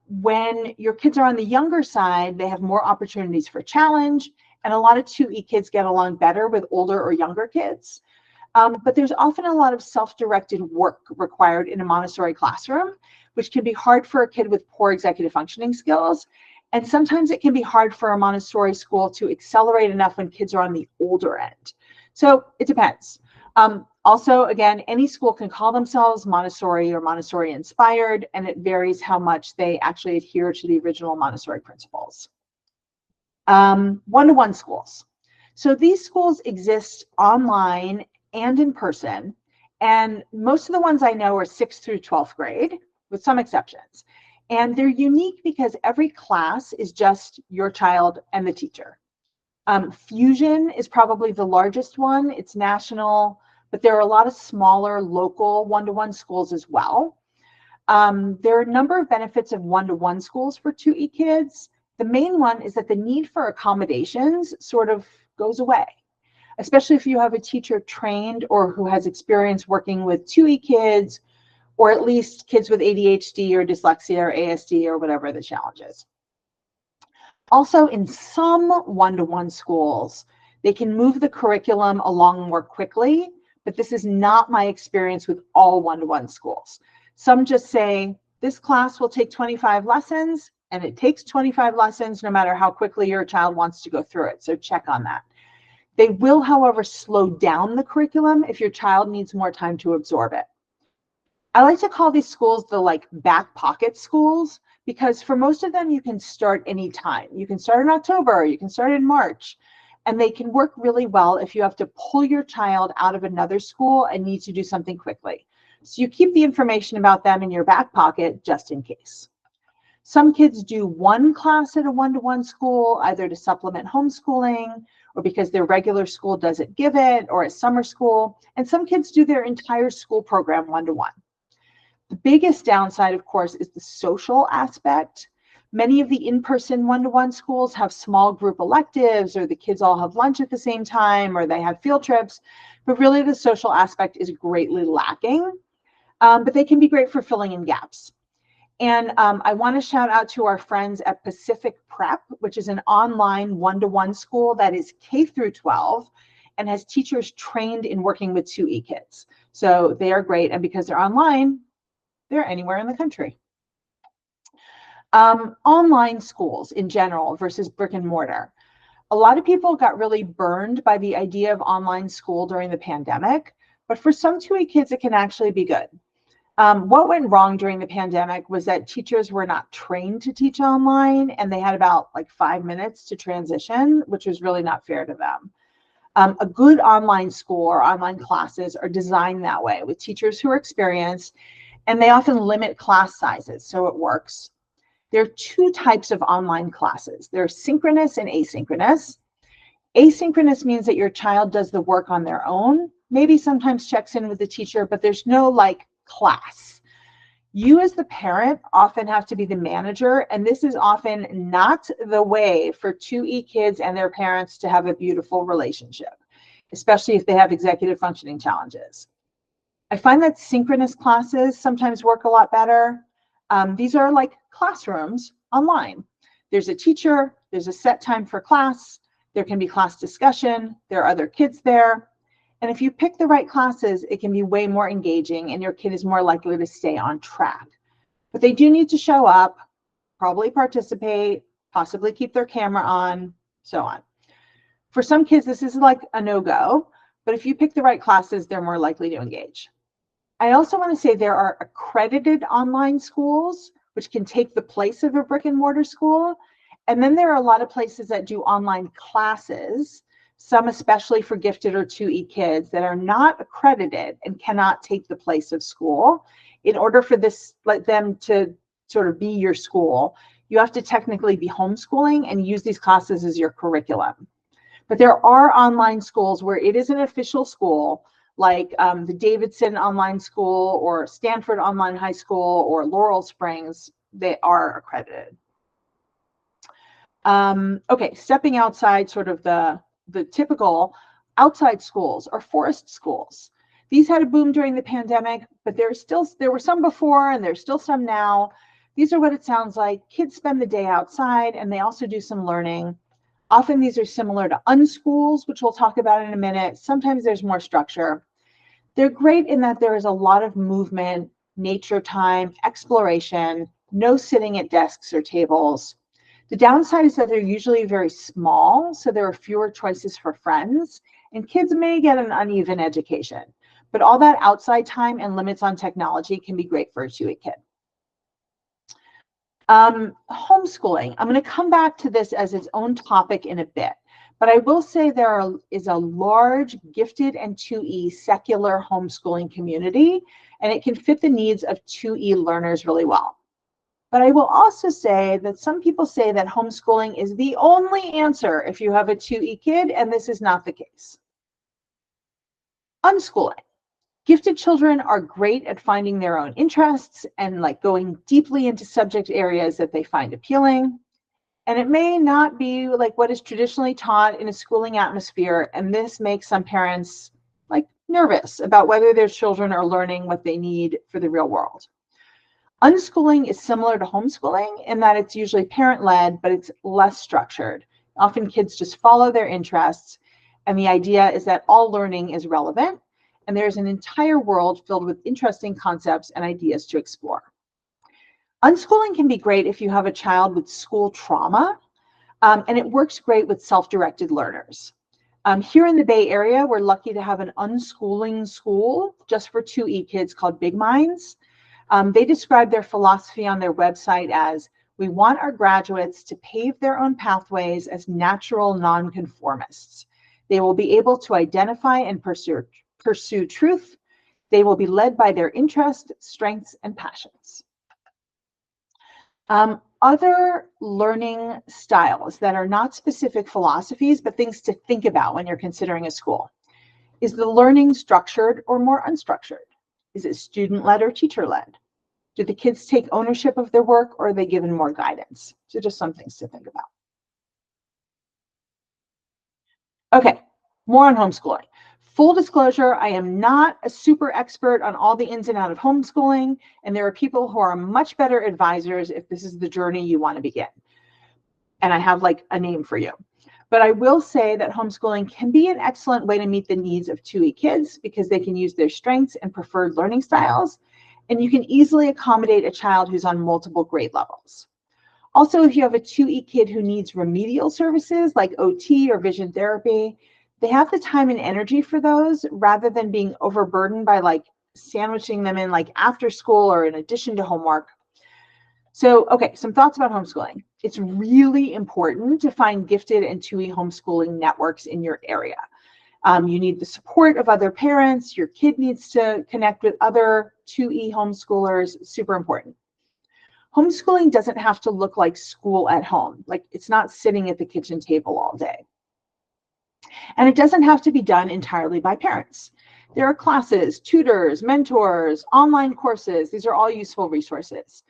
When your kids are on the younger side, they have more opportunities for challenge, and a lot of 2E kids get along better with older or younger kids. But there's often a lot of self-directed work required in a Montessori classroom, which can be hard for a kid with poor executive functioning skills. And sometimes it can be hard for a Montessori school to accelerate enough when kids are on the older end. So it depends. Also, again, any school can call themselves Montessori or Montessori inspired, and it varies how much they actually adhere to the original Montessori principles. One-to-one schools. So these schools exist online and in person, and most of the ones I know are 6th through 12th grade, with some exceptions. And they're unique because every class is just your child and the teacher. Fusion is probably the largest one. It's national, but there are a lot of smaller local one-to-one schools as well. There are a number of benefits of one-to-one schools for 2E kids. The main one is that the need for accommodations sort of goes away, especially if you have a teacher trained or who has experience working with 2E kids, or at least kids with ADHD or dyslexia or ASD or whatever the challenge is. Also, in some one-to-one schools, they can move the curriculum along more quickly, but this is not my experience with all one-to-one schools. Some just say, this class will take 25 lessons, and it takes 25 lessons no matter how quickly your child wants to go through it, so check on that. They will, however, slow down the curriculum if your child needs more time to absorb it. I like to call these schools the like back pocket schools, because for most of them, you can start anytime. You can start in October, you can start in March. And they can work really well if you have to pull your child out of another school and need to do something quickly. So you keep the information about them in your back pocket just in case. Some kids do one class at a one-to-one school, either to supplement homeschooling or because their regular school doesn't give it, or at summer school. And some kids do their entire school program one-to-one. The biggest downside, of course, is the social aspect. Many of the in-person one-to-one schools have small group electives, or the kids all have lunch at the same time, or they have field trips, but really the social aspect is greatly lacking. But they can be great for filling in gaps. And I want to shout out to our friends at Pacific Prep, which is an online one-to-one school that is K through 12 and has teachers trained in working with 2E kids. So they are great. And because they're online, they're anywhere in the country. Online schools in general versus brick and mortar. A lot of people got really burned by the idea of online school during the pandemic, but for some 2E kids, it can actually be good. What went wrong during the pandemic was that teachers were not trained to teach online, and they had about like 5 minutes to transition, which was really not fair to them. A good online school or online classes are designed that way with teachers who are experienced, and they often limit class sizes, so it works. There are two types of online classes. There's synchronous and asynchronous. Asynchronous means that your child does the work on their own, maybe sometimes checks in with the teacher, but there's no like class. You as the parent often have to be the manager, and this is often not the way for 2E kids and their parents to have a beautiful relationship, especially if they have executive functioning challenges. I find that synchronous classes sometimes work a lot better. These are like classrooms online. There's a teacher, there's a set time for class, there can be class discussion, there are other kids there. And if you pick the right classes, it can be way more engaging and your kid is more likely to stay on track. But they do need to show up, probably participate, possibly keep their camera on, so on. For some kids, this is like a no-go, but if you pick the right classes, they're more likely to engage. I also want to say there are accredited online schools, which can take the place of a brick and mortar school. And then there are a lot of places that do online classes, some especially for gifted or 2E kids that are not accredited and cannot take the place of school. In order for this, like them to sort of be your school, you have to technically be homeschooling and use these classes as your curriculum. But there are online schools where it is an official school, like the Davidson Online School or Stanford Online High School or Laurel Springs. They are accredited. Okay, stepping outside sort of the typical outside schools or forest schools. These had a boom during the pandemic, but there were some before and there's still some now. These are what it sounds like. Kids spend the day outside and they also do some learning. Often these are similar to unschools, which we'll talk about in a minute. Sometimes there's more structure. They're great in that there is a lot of movement, nature time, exploration, no sitting at desks or tables. The downside is that they're usually very small, so there are fewer choices for friends, and kids may get an uneven education. But all that outside time and limits on technology can be great for a 2E kid. Homeschooling. I'm going to come back to this as its own topic in a bit, but I will say there is a large gifted and 2E secular homeschooling community, and it can fit the needs of 2E learners really well. But I will also say that some people say that homeschooling is the only answer if you have a 2E kid, and this is not the case. Unschooling. Gifted children are great at finding their own interests and like going deeply into subject areas that they find appealing. And it may not be like what is traditionally taught in a schooling atmosphere, and this makes some parents like nervous about whether their children are learning what they need for the real world. Unschooling is similar to homeschooling in that it's usually parent-led, but it's less structured. Often kids just follow their interests, and the idea is that all learning is relevant, and there's an entire world filled with interesting concepts and ideas to explore. Unschooling can be great if you have a child with school trauma, and it works great with self-directed learners. Here in the Bay Area, we're lucky to have an unschooling school just for 2E kids called Big Minds. They describe their philosophy on their website as, We want our graduates to pave their own pathways as natural nonconformists. They will be able to identify and pursue truth. They will be led by their interests, strengths, and passions. Other learning styles that are not specific philosophies, but things to think about when you're considering a school. Is the learning structured or more unstructured? Is it student-led or teacher-led? Do the kids take ownership of their work, or are they given more guidance? So just some things to think about. Okay, more on homeschooling. Full disclosure, I am not a super expert on all the ins and outs of homeschooling, and there are people who are much better advisors if this is the journey you want to begin. And I have like a name for you. But I will say that homeschooling can be an excellent way to meet the needs of 2E kids because they can use their strengths and preferred learning styles, and you can easily accommodate a child who's on multiple grade levels. Also, if you have a 2E kid who needs remedial services like OT or vision therapy, they have the time and energy for those rather than being overburdened by like sandwiching them in like after school or in addition to homework. So, okay, some thoughts about homeschooling. It's really important to find gifted and 2E homeschooling networks in your area. You need the support of other parents. Your kid needs to connect with other 2E homeschoolers. Super important. Homeschooling doesn't have to look like school at home. Like it's not sitting at the kitchen table all day. And it doesn't have to be done entirely by parents. There are classes, tutors, mentors, online courses. These are all useful resources.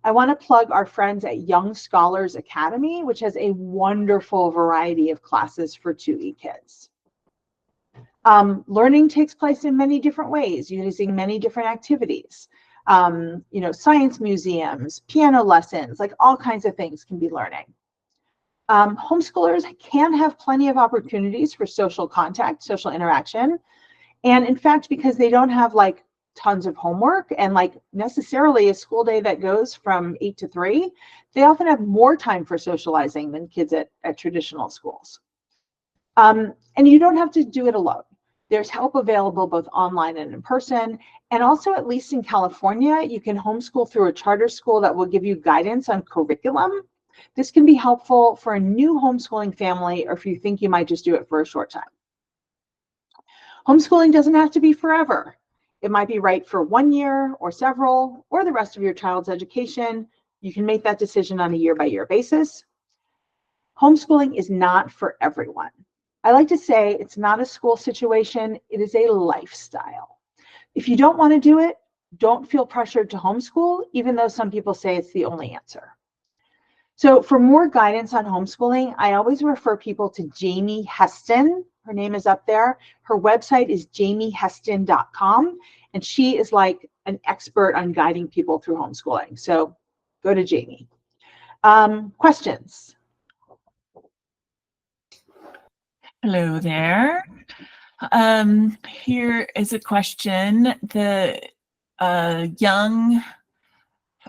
I want to plug our friends at Young Scholars Academy, which has a wonderful variety of classes for 2E kids. Learning takes place in many different ways, using many different activities. Science museums, piano lessons, like all kinds of things can be learning. Homeschoolers can have plenty of opportunities for social contact, social interaction. And in fact, because they don't have like tons of homework and like necessarily a school day that goes from 8 to 3, they often have more time for socializing than kids at traditional schools. And you don't have to do it alone. There's help available both online and in person. And also, at least in California, you can homeschool through a charter school that will give you guidance on curriculum. This can be helpful for a new homeschooling family or if you think you might just do it for a short time. Homeschooling doesn't have to be forever. It might be right for 1 year or several or the rest of your child's education. You can make that decision on a year-by-year basis. Homeschooling is not for everyone. I like to say it's not a school situation, it is a lifestyle. If you don't want to do it, don't feel pressured to homeschool, even though some people say it's the only answer. So for more guidance on homeschooling, I always refer people to Jamie Heston. Her name is up there. Her website is jamieheston.com, and she is like an expert on guiding people through homeschooling. So go to Jamie. Questions? Hello there. Here is a question. The young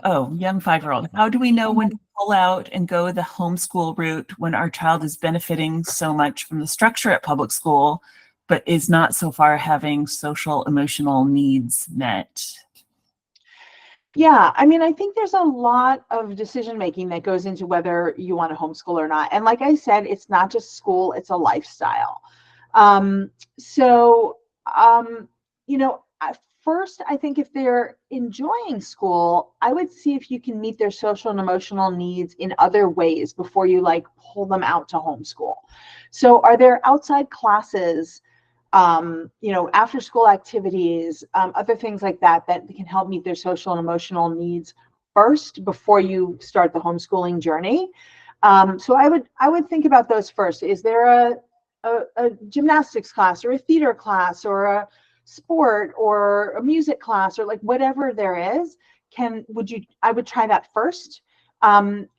5-year-old. How do we know when to pull out and go the homeschool route when our child is benefiting so much from the structure at public school, but is not so far having social emotional needs met? Yeah, I mean, I think there's a lot of decision making that goes into whether you want to homeschool or not. And like I said, it's not just school, it's a lifestyle. First, I think if they're enjoying school, I would see if you can meet their social and emotional needs in other ways before you like pull them out to homeschool. So are there outside classes, after school activities, other things like that that can help meet their social and emotional needs first before you start the homeschooling journey? So I would think about those first. Is there a gymnastics class or a theater class or a sport or a music class or like whatever there is? I would try that first, and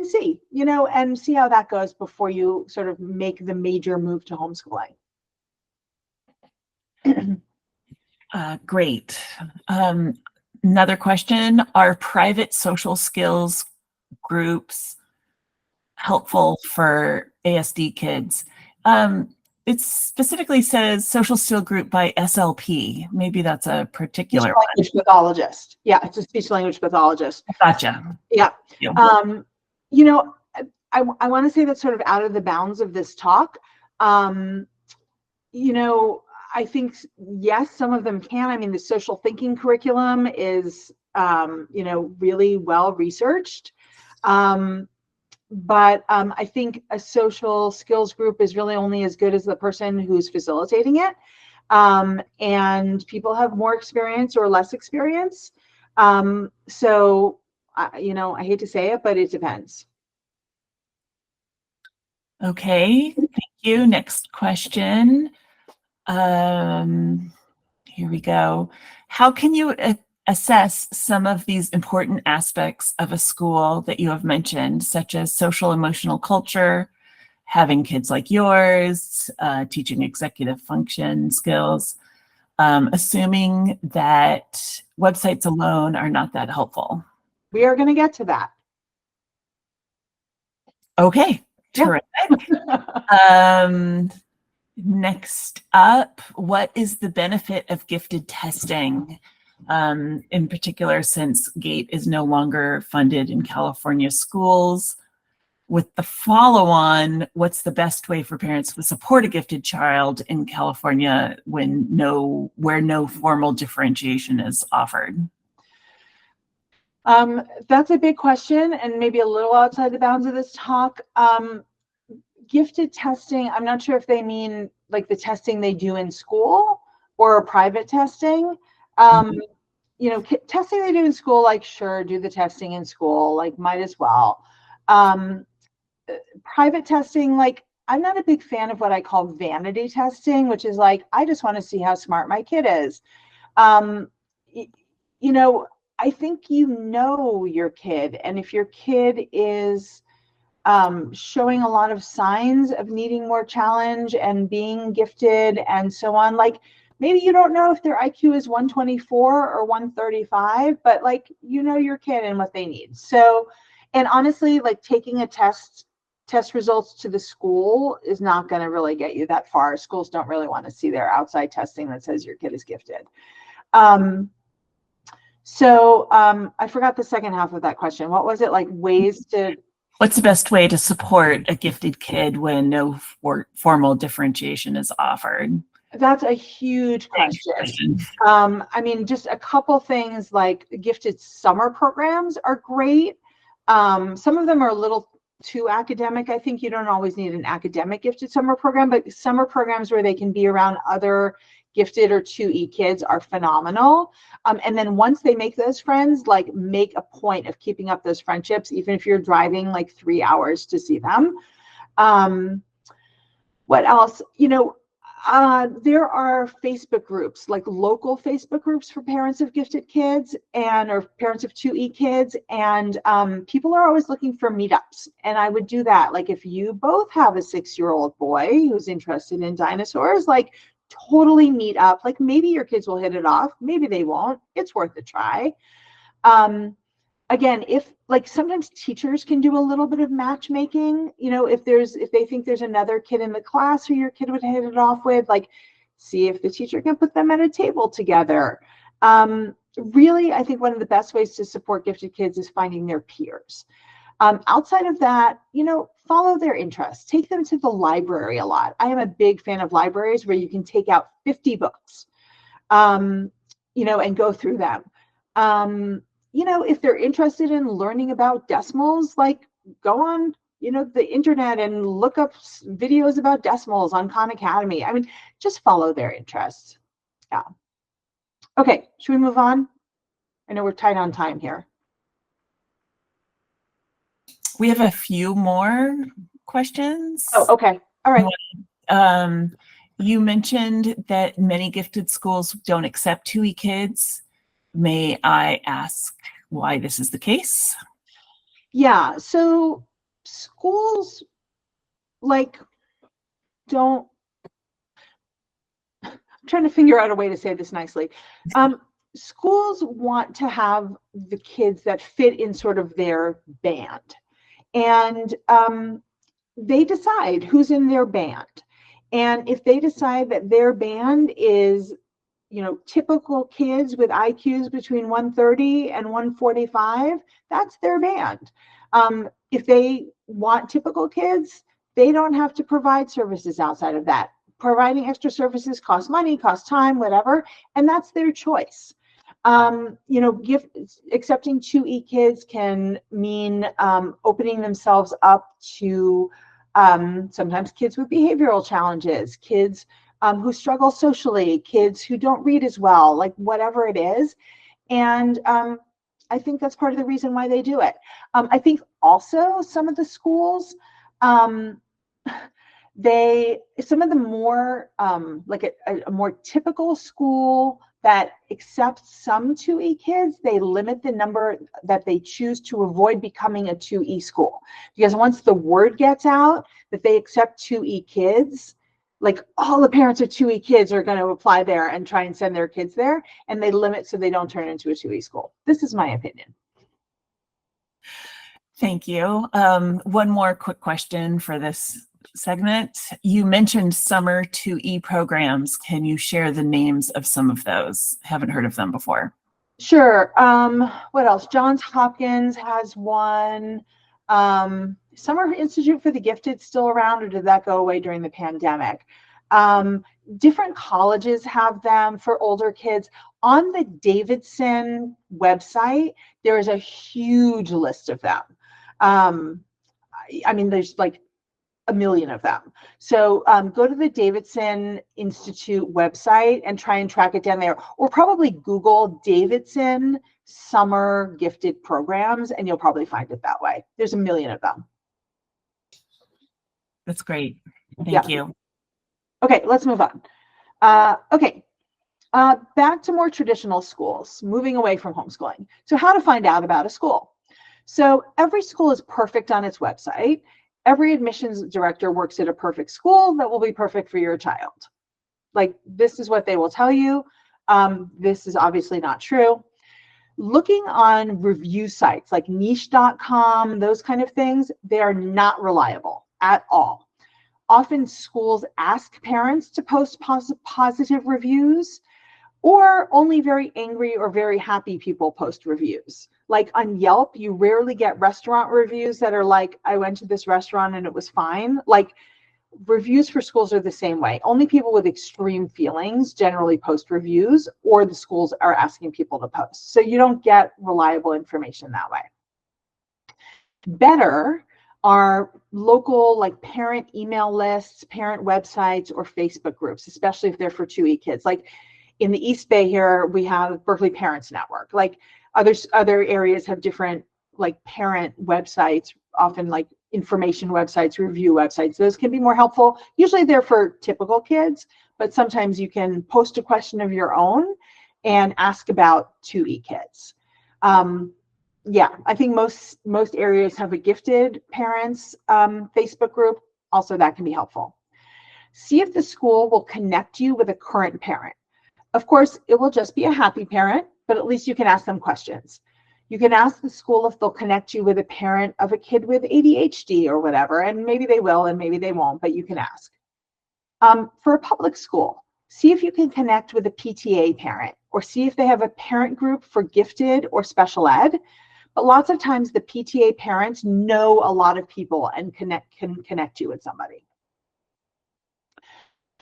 see, and see how that goes before you sort of make the major move to homeschooling. Great. Another question, are private social skills groups helpful for ASD kids? it specifically says social skill group by SLP. Maybe that's a particular one. Language pathologist. Yeah, it's a speech language pathologist. Gotcha. Yeah. Yeah. You know, I want to say that's sort of out of the bounds of this talk. You know, I think, yes, some of them can. I mean, the social thinking curriculum is, you know, really well researched. But I think a social skills group is really only as good as the person who's facilitating it. And people have more experience or less experience. So, you know, I hate to say it, but it depends. Okay, thank you. Next question. Here we go. How can you assess some of these important aspects of a school that you have mentioned, such as social emotional culture, having kids like yours, teaching executive function skills, assuming that websites alone are not that helpful? We are going to get to that. Okay, terrific. Next up, what is the benefit of gifted testing? In particular, since GATE is no longer funded in California schools. With the follow-on, what's the best way for parents to support a gifted child in California where no formal differentiation is offered? That's a big question and maybe a little outside the bounds of this talk. Gifted testing, I'm not sure if they mean like the testing they do in school or private testing. You know, testing they do in school, like, sure, do the testing in school, like, might as well. Private testing, like, I'm not a big fan of what I call vanity testing, which is like, I just want to see how smart my kid is. You know, I think you know your kid, and if your kid is showing a lot of signs of needing more challenge and being gifted and so on, like, maybe you don't know if their IQ is 124 or 135, but like, you know your kid and what they need. So, and honestly, like, taking a test results to the school is not going to really get you that far. Schools don't really want to see their outside testing that says your kid is gifted. So I forgot the second half of that question. What was it? Like, ways to... What's the best way to support a gifted kid when no formal differentiation is offered? That's a huge question. I mean, just a couple things, like gifted summer programs are great. Some of them are a little too academic. I think you don't always need an academic gifted summer program, but summer programs where they can be around other gifted or 2E kids are phenomenal. And then once they make those friends, like, make a point of keeping up those friendships, even if you're driving like 3 hours to see them. What else? You know, there are Facebook groups, like local Facebook groups for parents of gifted kids or parents of 2E kids. And people are always looking for meetups. And I would do that. Like, if you both have a 6-year-old boy who's interested in dinosaurs, like, totally meet up. Like, maybe your kids will hit it off. Maybe they won't. It's worth a try. Again, if, like, sometimes teachers can do a little bit of matchmaking, you know, if they think there's another kid in the class who your kid would hit it off with, like, see if the teacher can put them at a table together. Really, I think one of the best ways to support gifted kids is finding their peers. Outside of that, you know, follow their interests. Take them to the library a lot. I am a big fan of libraries where you can take out 50 books, you know, and go through them. You know, if they're interested in learning about decimals, like, go on, you know, the internet and look up videos about decimals on Khan Academy. I mean, just follow their interests. Yeah. Okay, should we move on? I know we're tight on time here. We have a few more questions. Oh, okay. All right. You mentioned that many gifted schools don't accept 2E kids. May I ask why this is the case? Yeah, so schools, like, don't... I'm trying to figure out a way to say this nicely. Schools want to have the kids that fit in sort of their band. And they decide who's in their band. And if they decide that their band is, typical kids with IQs between 130 and 145, that's their band. If they want typical kids, they don't have to provide services outside of that. Providing extra services costs money, costs time, whatever, and that's their choice. Accepting 2E kids can mean opening themselves up to sometimes kids with behavioral challenges, kids who struggle socially, kids who don't read as well, like whatever it is. And I think that's part of the reason why they do it. I think also some of the schools, some of the more, like a more typical school that accepts some 2E kids, they limit the number that they choose to avoid becoming a 2E school. Because once the word gets out that they accept 2E kids, like all the parents of 2E kids are going to apply there and try and send their kids there, and they limit so they don't turn into a 2E school. This is my opinion. Thank you. One more quick question for this segment. You mentioned summer 2E programs. Can you share the names of some of those? Haven't heard of them before. Sure. What else? Johns Hopkins has one. Summer Institute for the Gifted still around, or did that go away during the pandemic? Different colleges have them for older kids. On the Davidson website, there is a huge list of them. I mean, there's like a million of them. So go to the Davidson Institute website and try and track it down there, or probably Google Davidson summer gifted programs, and you'll probably find it that way. There's a million of them. That's great. Thank you. Okay, let's move on. Back to more traditional schools, moving away from homeschooling. So how to find out about a school. So every school is perfect on its website. Every admissions director works at a perfect school that will be perfect for your child. Like, this is what they will tell you. This is obviously not true. Looking on review sites like niche.com, those kind of things, they are not reliable at all. Often schools ask parents to post positive reviews, or only very angry or very happy people post reviews. Like on Yelp, you rarely get restaurant reviews that are like, I went to this restaurant and it was fine. Like, reviews for schools are the same way. Only people with extreme feelings generally post reviews, or the schools are asking people to post. So you don't get reliable information that way. Better are local, like parent email lists, parent websites, or Facebook groups, especially if they're for 2E kids. Like in the East Bay here, we have Berkeley Parents Network. Like other areas have different like parent websites, often like information websites, review websites. Those can be more helpful. Usually they're for typical kids, but sometimes you can post a question of your own and ask about 2E kids. Yeah, I think most areas have a gifted parents Facebook group. Also, that can be helpful. See if the school will connect you with a current parent. Of course, it will just be a happy parent, but at least you can ask them questions. You can ask the school if they'll connect you with a parent of a kid with ADHD or whatever, and maybe they will and maybe they won't, but you can ask. For a public school, see if you can connect with a PTA parent, or see if they have a parent group for gifted or special ed. But lots of times the PTA parents know a lot of people and can connect you with somebody.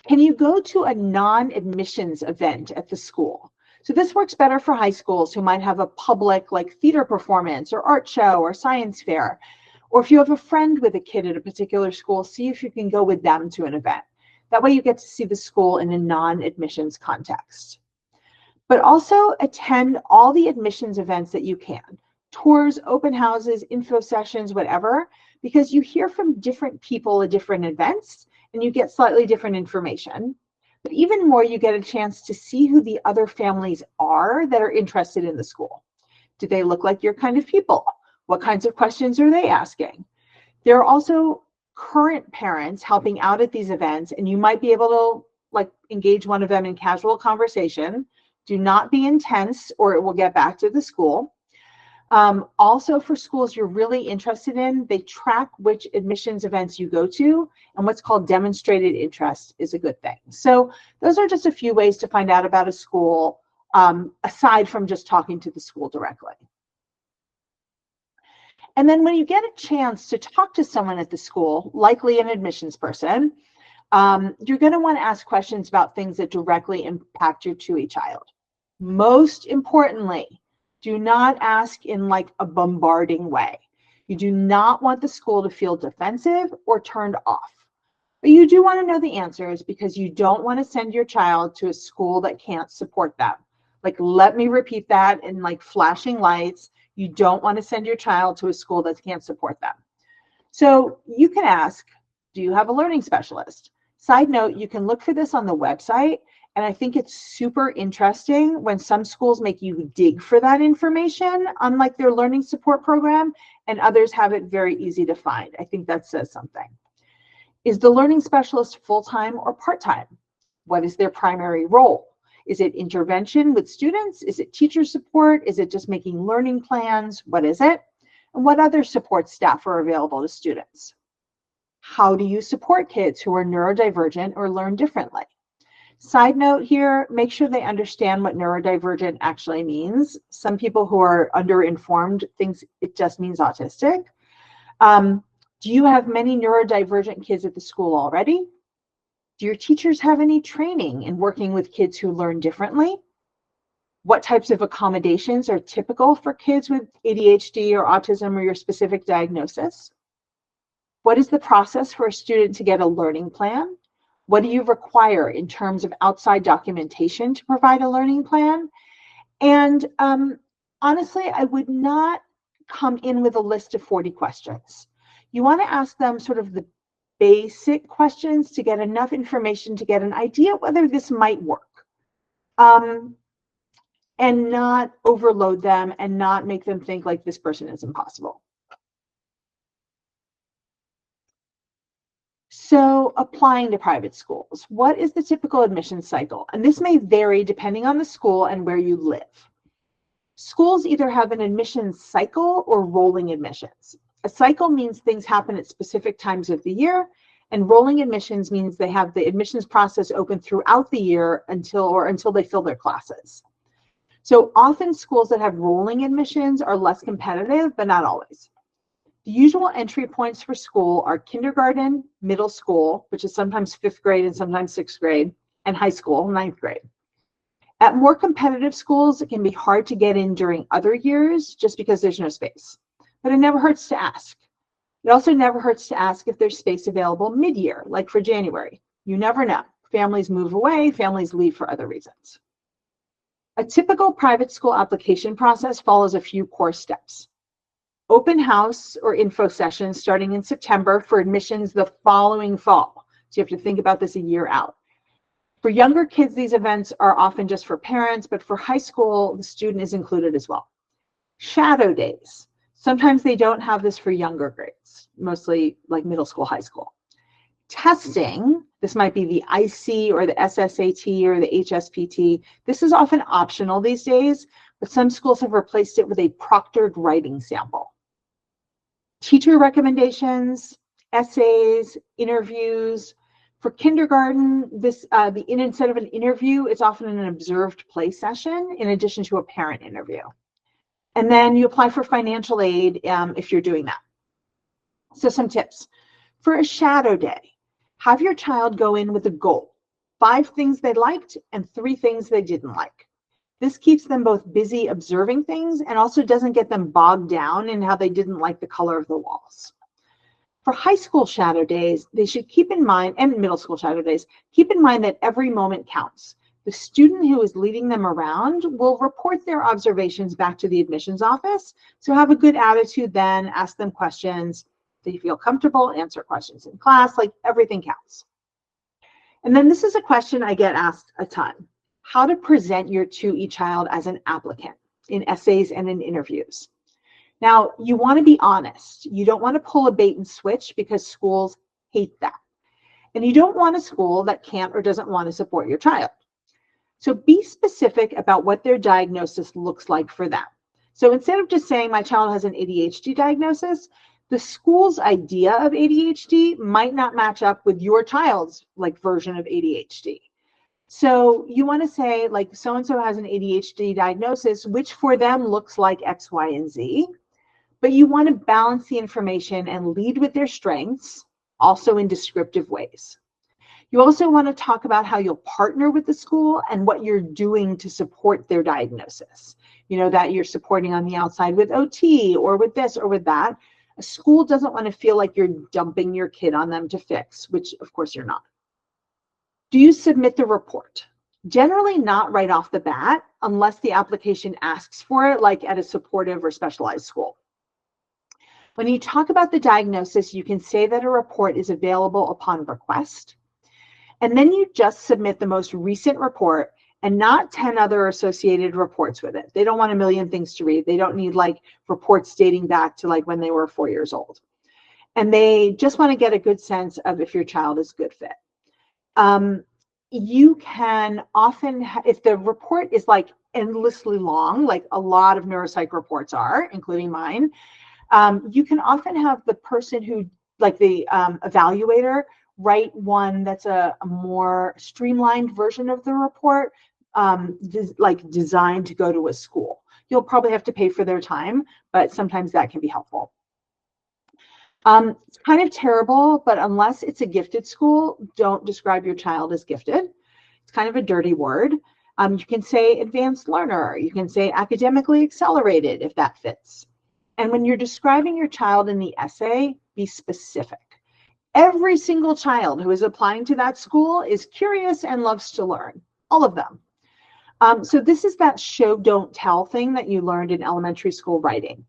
Can you go to a non-admissions event at the school? So this works better for high schools who might have a public like theater performance or art show or science fair. Or if you have a friend with a kid at a particular school, see if you can go with them to an event. That way you get to see the school in a non-admissions context. But also attend all the admissions events that you can. Tours, open houses, info sessions, whatever, because you hear from different people at different events and you get slightly different information. But even more, you get a chance to see who the other families are that are interested in the school. Do they look like your kind of people? What kinds of questions are they asking? There are also current parents helping out at these events, and you might be able to like engage one of them in casual conversation. Do not be intense or it will get back to the school. Also for schools you're really interested in, they track which admissions events you go to, and what's called demonstrated interest is a good thing. So those are just a few ways to find out about a school, aside from just talking to the school directly. And then when you get a chance to talk to someone at the school, likely an admissions person, you're going to want to ask questions about things that directly impact your 2E child. Most importantly, do not ask in like a bombarding way. You do not want the school to feel defensive or turned off. But you do want to know the answers, because you don't want to send your child to a school that can't support them. Like, let me repeat that in like flashing lights. You don't want to send your child to a school that can't support them. So you can ask, do you have a learning specialist? Side note, you can look for this on the website. And I think it's super interesting when some schools make you dig for that information on like their learning support program, and others have it very easy to find. I think that says something. Is the learning specialist full-time or part-time? What is their primary role? Is it intervention with students? Is it teacher support? Is it just making learning plans? What is it? And what other support staff are available to students? How do you support kids who are neurodivergent or learn differently? Side note here, make sure they understand what neurodivergent actually means. Some people who are underinformed think it just means autistic. Do you have many neurodivergent kids at the school already? Do your teachers have any training in working with kids who learn differently? What types of accommodations are typical for kids with ADHD or autism or your specific diagnosis? What is the process for a student to get a learning plan? What do you require in terms of outside documentation to provide a learning plan? And honestly, I would not come in with a list of 40 questions. You want to ask them sort of the basic questions to get enough information to get an idea whether this might work, and not overload them and not make them think like this person is impossible. So applying to private schools, what is the typical admission cycle? And this may vary depending on the school and where you live. Schools either have an admissions cycle or rolling admissions. A cycle means things happen at specific times of the year, and rolling admissions means they have the admissions process open throughout the year until they fill their classes. So often schools that have rolling admissions are less competitive, but not always. The usual entry points for school are kindergarten, middle school, which is sometimes 5th grade and sometimes 6th grade, and high school, 9th grade. At more competitive schools, it can be hard to get in during other years just because there's no space. But it never hurts to ask. It also never hurts to ask if there's space available mid-year, like for January. You never know. Families move away, families leave for other reasons. A typical private school application process follows a few core steps. Open house or info sessions starting in September for admissions the following fall. So you have to think about this a year out. For younger kids, these events are often just for parents, but for high school, the student is included as well. Shadow days. Sometimes they don't have this for younger grades, mostly like middle school, high school. Testing, this might be the IC or the SSAT or the HSPT. This is often optional these days, but some schools have replaced it with a proctored writing sample. Teacher recommendations, essays, interviews. For kindergarten, instead of an interview, it's often an observed play session in addition to a parent interview. And then you apply for financial aid if you're doing that. So some tips. For a shadow day, have your child go in with a goal. 5 things they liked and 3 things they didn't like. This keeps them both busy observing things and also doesn't get them bogged down in how they didn't like the color of the walls. For high school shadow days, they should keep in mind, and middle school shadow days, keep in mind that every moment counts. The student who is leading them around will report their observations back to the admissions office. So have a good attitude then, ask them questions. If you feel comfortable, answer questions in class, like everything counts. And then this is a question I get asked a ton. How to present your 2E child as an applicant in essays and in interviews. Now, you want to be honest. You don't want to pull a bait and switch because schools hate that. And you don't want a school that can't or doesn't want to support your child. So be specific about what their diagnosis looks like for them. So instead of just saying my child has an ADHD diagnosis, the school's idea of ADHD might not match up with your child's like version of ADHD. So you want to say like so-and-so has an ADHD diagnosis, which for them looks like X, Y, and Z. But you want to balance the information and lead with their strengths, also in descriptive ways. You also want to talk about how you'll partner with the school and what you're doing to support their diagnosis. You know, that you're supporting on the outside with OT or with this or with that. A school doesn't want to feel like you're dumping your kid on them to fix, which of course you're not. Do you submit the report? Generally not right off the bat, unless the application asks for it, like at a supportive or specialized school. When you talk about the diagnosis, you can say that a report is available upon request. And then you just submit the most recent report and not 10 other associated reports with it. They don't want a million things to read. They don't need like reports dating back to like when they were 4 years old. And they just want to get a good sense of if your child is a good fit. You can often, if the report is like endlessly long, like a lot of neuropsych reports are, including mine, you can often have the person who, like the evaluator, write one that's a more streamlined version of the report, like designed to go to a school. You'll probably have to pay for their time, but sometimes that can be helpful. It's kind of terrible, but unless it's a gifted school, don't describe your child as gifted. It's kind of a dirty word. You can say advanced learner. You can say academically accelerated if that fits. And when you're describing your child in the essay, be specific. Every single child who is applying to that school is curious and loves to learn, all of them. So this is that show, don't tell thing that you learned in elementary school writing.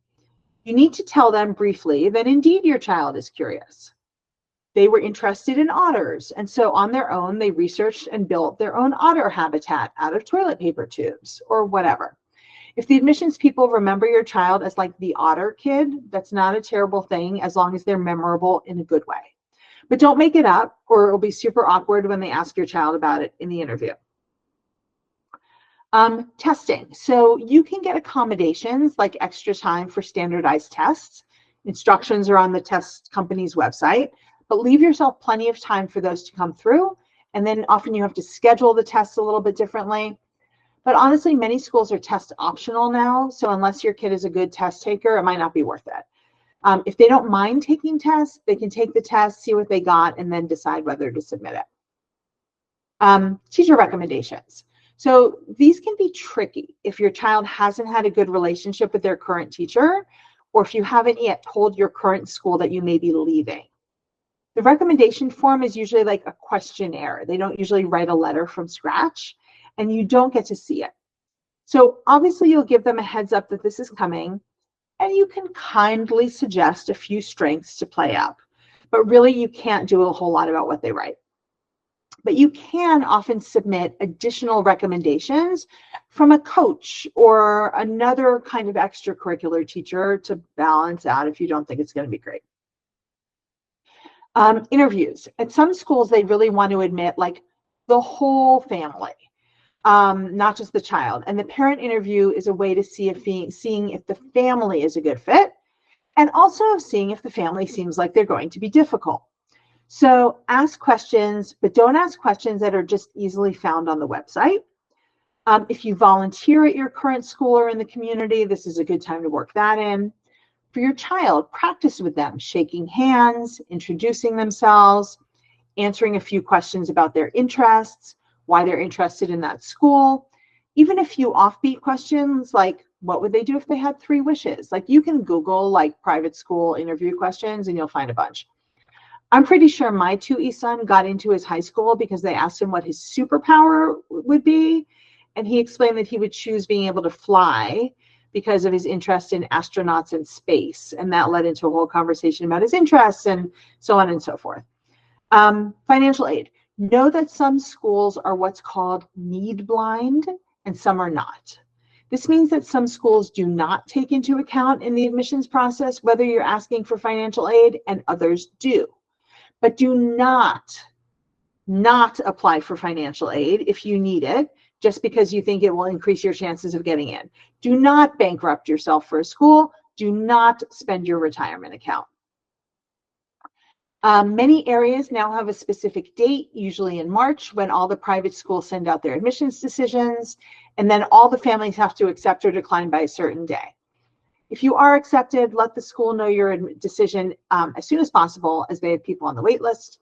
You need to tell them briefly that indeed your child is curious. They were interested in otters, and so on their own, they researched and built their own otter habitat out of toilet paper tubes or whatever. If the admissions people remember your child as like the otter kid, that's not a terrible thing as long as they're memorable in a good way. But don't make it up or it'll be super awkward when they ask your child about it in the interview. Testing. So you can get accommodations like extra time for standardized tests. Instructions are on the test company's website, but leave yourself plenty of time for those to come through. And then often you have to schedule the tests a little bit differently. But honestly, many schools are test optional now. So unless your kid is a good test taker, it might not be worth it. If they don't mind taking tests, they can take the test, see what they got, and then decide whether to submit it. Teacher recommendations. So these can be tricky if your child hasn't had a good relationship with their current teacher, or if you haven't yet told your current school that you may be leaving. The recommendation form is usually like a questionnaire. They don't usually write a letter from scratch, and you don't get to see it. So obviously you'll give them a heads up that this is coming, and you can kindly suggest a few strengths to play up, but really you can't do a whole lot about what they write. But you can often submit additional recommendations from a coach or another kind of extracurricular teacher to balance out if you don't think it's going to be great. Interviews. At some schools, they really want to admit like the whole family, not just the child. And the parent interview is a way to see seeing if the family is a good fit, and also seeing if the family seems like they're going to be difficult. So ask questions, but don't ask questions that are just easily found on the website. If you volunteer at your current school or in the community, this is a good time to work that in. For your child, practice with them, shaking hands, introducing themselves, answering a few questions about their interests, why they're interested in that school, even a few offbeat questions like, what would they do if they had 3 wishes? Like you can Google like private school interview questions and you'll find a bunch. I'm pretty sure my 2E son got into his high school because they asked him what his superpower would be. And he explained that he would choose being able to fly because of his interest in astronauts and space. And that led into a whole conversation about his interests and so on and so forth. Financial aid. Know that some schools are what's called need blind and some are not. This means that some schools do not take into account in the admissions process whether you're asking for financial aid and others do. But do not apply for financial aid if you need it, just because you think it will increase your chances of getting in. Do not bankrupt yourself for a school. Do not spend your retirement account. Many areas now have a specific date, usually in March, when all the private schools send out their admissions decisions, and then all the families have to accept or decline by a certain day. If you are accepted, let the school know your decision as soon as possible, as they have people on the wait list.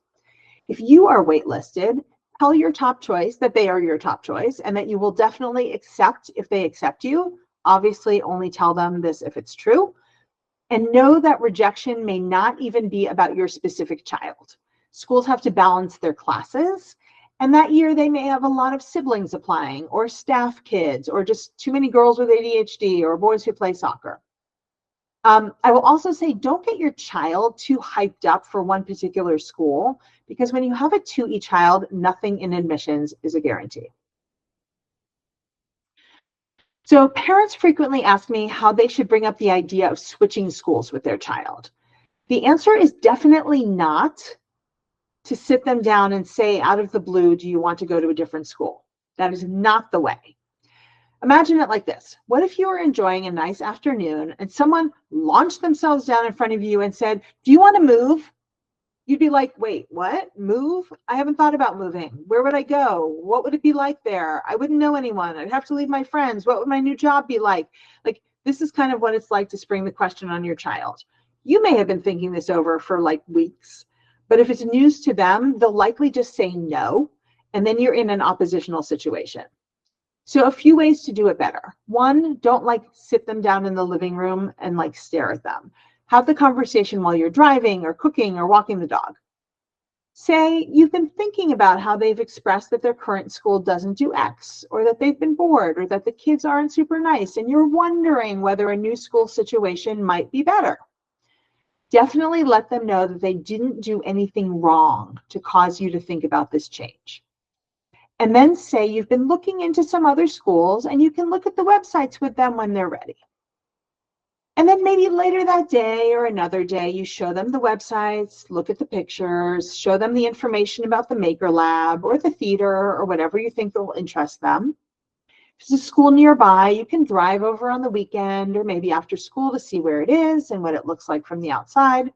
If you are waitlisted, tell your top choice that they are your top choice and that you will definitely accept if they accept you. Obviously, only tell them this if it's true. And know that rejection may not even be about your specific child. Schools have to balance their classes, and that year they may have a lot of siblings applying, or staff kids, or just too many girls with ADHD, or boys who play soccer. I will also say, don't get your child too hyped up for one particular school, because when you have a 2E child, nothing in admissions is a guarantee. So parents frequently ask me how they should bring up the idea of switching schools with their child. The answer is definitely not to sit them down and say out of the blue, do you want to go to a different school? That is not the way. Imagine it like this. What if you were enjoying a nice afternoon and someone launched themselves down in front of you and said, do you want to move? You'd be like, wait, what? Move? I haven't thought about moving. Where would I go? What would it be like there? I wouldn't know anyone. I'd have to leave my friends. What would my new job be like? Like, this is kind of what it's like to spring the question on your child. You may have been thinking this over for like weeks, but if it's news to them, they'll likely just say no, and then you're in an oppositional situation. So a few ways to do it better. One, don't like sit them down in the living room and like stare at them. Have the conversation while you're driving or cooking or walking the dog. Say you've been thinking about how they've expressed that their current school doesn't do X, or that they've been bored, or that the kids aren't super nice, and you're wondering whether a new school situation might be better. Definitely let them know that they didn't do anything wrong to cause you to think about this change. And then say you've been looking into some other schools and you can look at the websites with them when they're ready. And then maybe later that day or another day, you show them the websites, look at the pictures, show them the information about the Maker Lab or the theater or whatever you think will interest them. If there's a school nearby, you can drive over on the weekend or maybe after school to see where it is and what it looks like from the outside.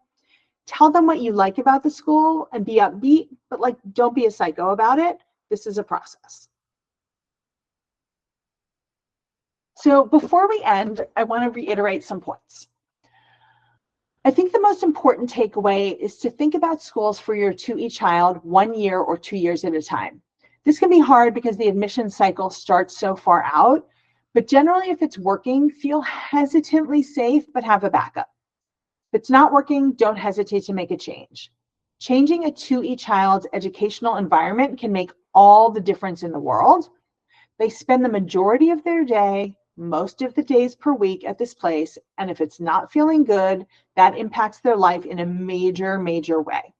Tell them what you like about the school and be upbeat, but like don't be a psycho about it. This is a process. So before we end, I want to reiterate some points. I think the most important takeaway is to think about schools for your 2E child 1 year or 2 years at a time. This can be hard because the admission cycle starts so far out, but generally if it's working, feel hesitantly safe, but have a backup. If it's not working, don't hesitate to make a change. Changing a 2E child's educational environment can make all the difference in the world. They spend the majority of their day, most of the days per week at this place, and if it's not feeling good, that impacts their life in a major, major way.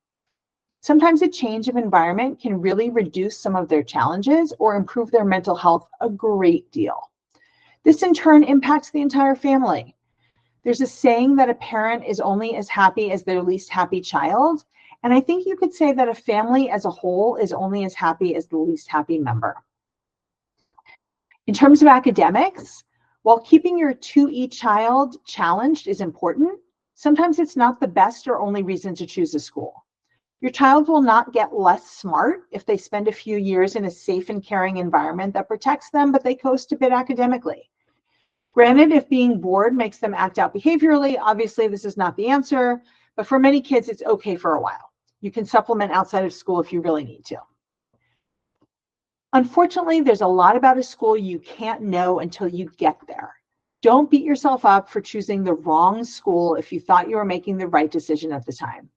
Sometimes a change of environment can really reduce some of their challenges or improve their mental health a great deal. This in turn impacts the entire family. There's a saying that a parent is only as happy as their least happy child, and I think you could say that a family as a whole is only as happy as the least happy member. In terms of academics, while keeping your 2E child challenged is important, sometimes it's not the best or only reason to choose a school. Your child will not get less smart if they spend a few years in a safe and caring environment that protects them, but they coast a bit academically. Granted, if being bored makes them act out behaviorally, obviously this is not the answer, but for many kids, it's okay for a while. You can supplement outside of school if you really need to. Unfortunately, there's a lot about a school you can't know until you get there. Don't beat yourself up for choosing the wrong school if you thought you were making the right decision at the time.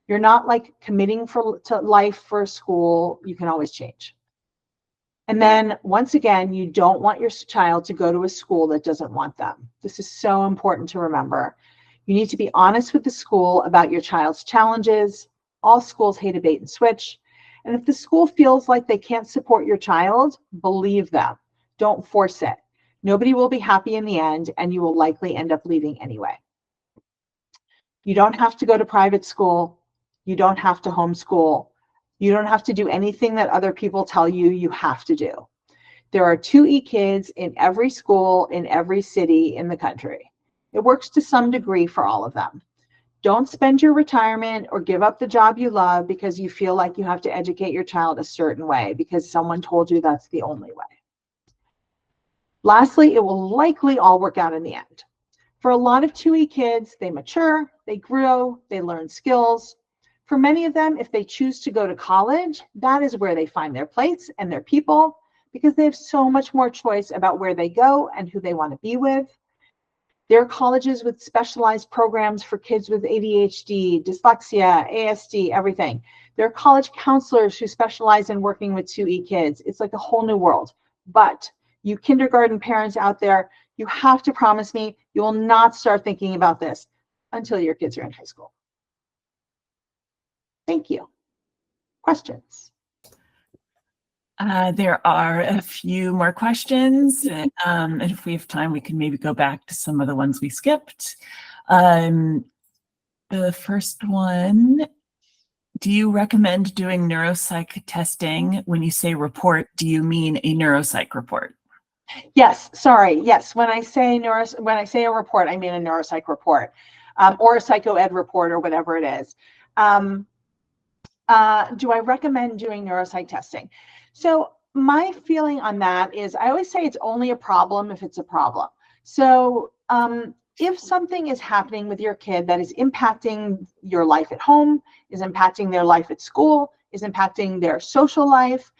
You're not like committing to life for a school. You can always change. And then once again, you don't want your child to go to a school that doesn't want them. This is so important to remember. You need to be honest with the school about your child's challenges. All schools hate a bait and switch. And if the school feels like they can't support your child, believe them. Don't force it. Nobody will be happy in the end, and you will likely end up leaving anyway. You don't have to go to private school. You don't have to homeschool. You don't have to do anything that other people tell you you have to do. There are 2E kids in every school, in every city in the country. It works to some degree for all of them. Don't spend your retirement or give up the job you love because you feel like you have to educate your child a certain way because someone told you that's the only way. Lastly, it will likely all work out in the end. For a lot of 2E kids, they mature, they grow, they learn skills. For many of them, if they choose to go to college, that is where they find their place and their people because they have so much more choice about where they go and who they want to be with. There are colleges with specialized programs for kids with ADHD, dyslexia, ASD, everything. There are college counselors who specialize in working with 2E kids. It's like a whole new world. But you kindergarten parents out there, you have to promise me you will not start thinking about this until your kids are in high school. Thank you. Questions? There are a few more questions, and if we have time, we can maybe go back to some of the ones we skipped. The first one, do you recommend doing neuropsych testing? When you say report, do you mean a neuropsych report? Yes, sorry. Yes, when I say a report, I mean a neuropsych report, or a psychoed report, or whatever it is. Do I recommend doing neuropsych testing? So my feeling on that is I always say it's only a problem if it's a problem. So if something is happening with your kid that is impacting your life at home, is impacting their life at school, is impacting their social life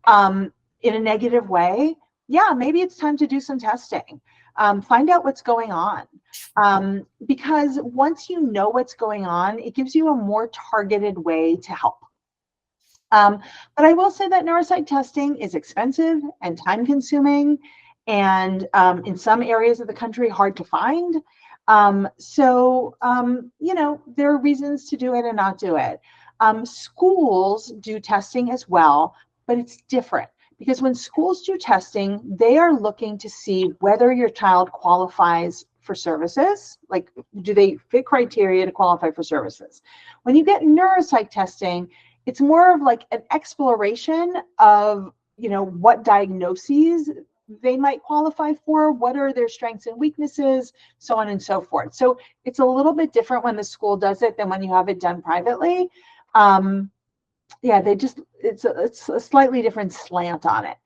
in a negative way, yeah, maybe it's time to do some testing. Find out what's going on. Because once you know what's going on, it gives you a more targeted way to help. But I will say that neuropsych testing is expensive and time consuming and in some areas of the country hard to find. You know, there are reasons to do it and not do it. Schools do testing as well, but it's different because when schools do testing, they are looking to see whether your child qualifies for services, like do they fit criteria to qualify for services. When you get neuropsych testing, it's more of like an exploration of, you know, what diagnoses they might qualify for, what are their strengths and weaknesses, so on and so forth. So it's a little bit different when the school does it than when you have it done privately. Yeah, it's a slightly different slant on it.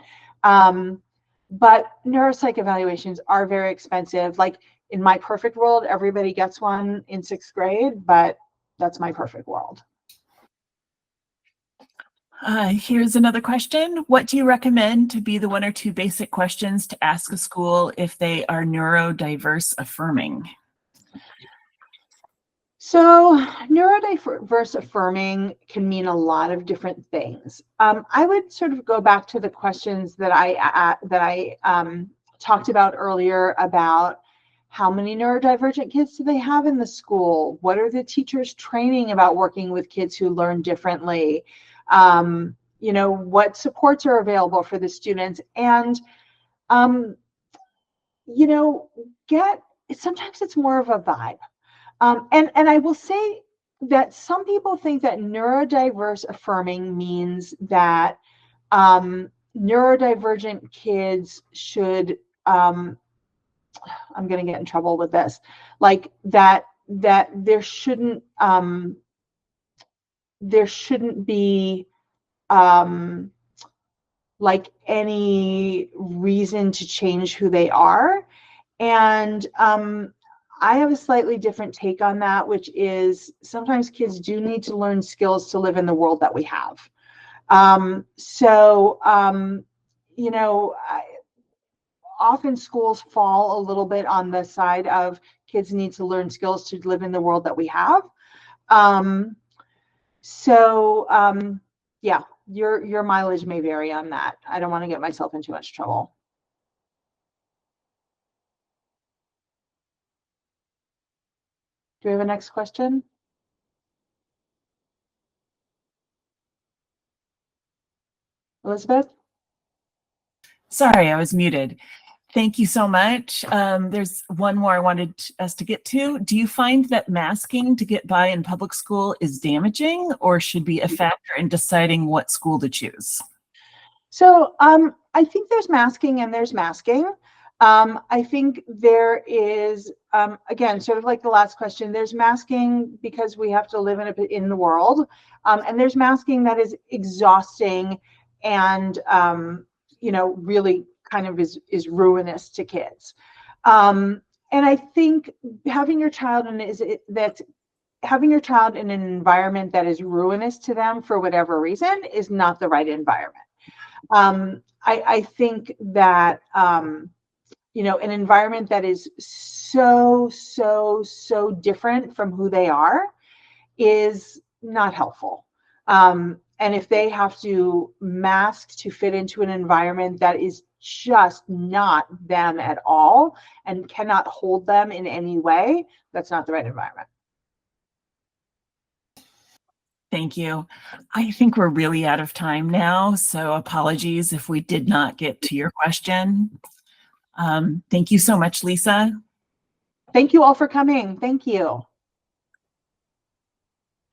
But neuropsych evaluations are very expensive. Like in my perfect world, everybody gets one in 6th grade, but that's my perfect world. Here's another question. What do you recommend to be the 1 or 2 basic questions to ask a school if they are neurodiverse affirming? So neurodiverse affirming can mean a lot of different things. I would sort of go back to the questions that I talked about earlier about how many neurodivergent kids do they have in the school? What are the teachers training about working with kids who learn differently? You know, what supports are available for the students? And, you know, sometimes it's more of a vibe. And I will say that some people think that neurodiverse affirming means that neurodivergent kids should, I'm going to get in trouble with this, like that there shouldn't be like any reason to change who they are. And I have a slightly different take on that, which is sometimes kids do need to learn skills to live in the world that we have. You know, often schools fall a little bit on the side of kids need to learn skills to live in the world that we have. Yeah, your mileage may vary on that. I don't want to get myself in too much trouble. Do we have a next question? Elizabeth? Sorry, I was muted. Thank you so much. There's one more I wanted us to get to. Do you find that masking to get by in public school is damaging or should be a factor in deciding what school to choose? So I I think there's masking and there's masking. I think there is, again, sort of like the last question, there's masking because we have to live in the world. And there's masking that is exhausting and, really kind of is ruinous to kids. And I think having your child having your child in an environment that is ruinous to them for whatever reason is not the right environment. I think that, an environment that is so different from who they are is not helpful. And if they have to mask to fit into an environment that is just not them at all and cannot hold them in any way, that's not the right environment. Thank you. I think we're really out of time now, so apologies if we did not get to your question. Thank you so much, Lisa. Thank you all for coming. Thank you.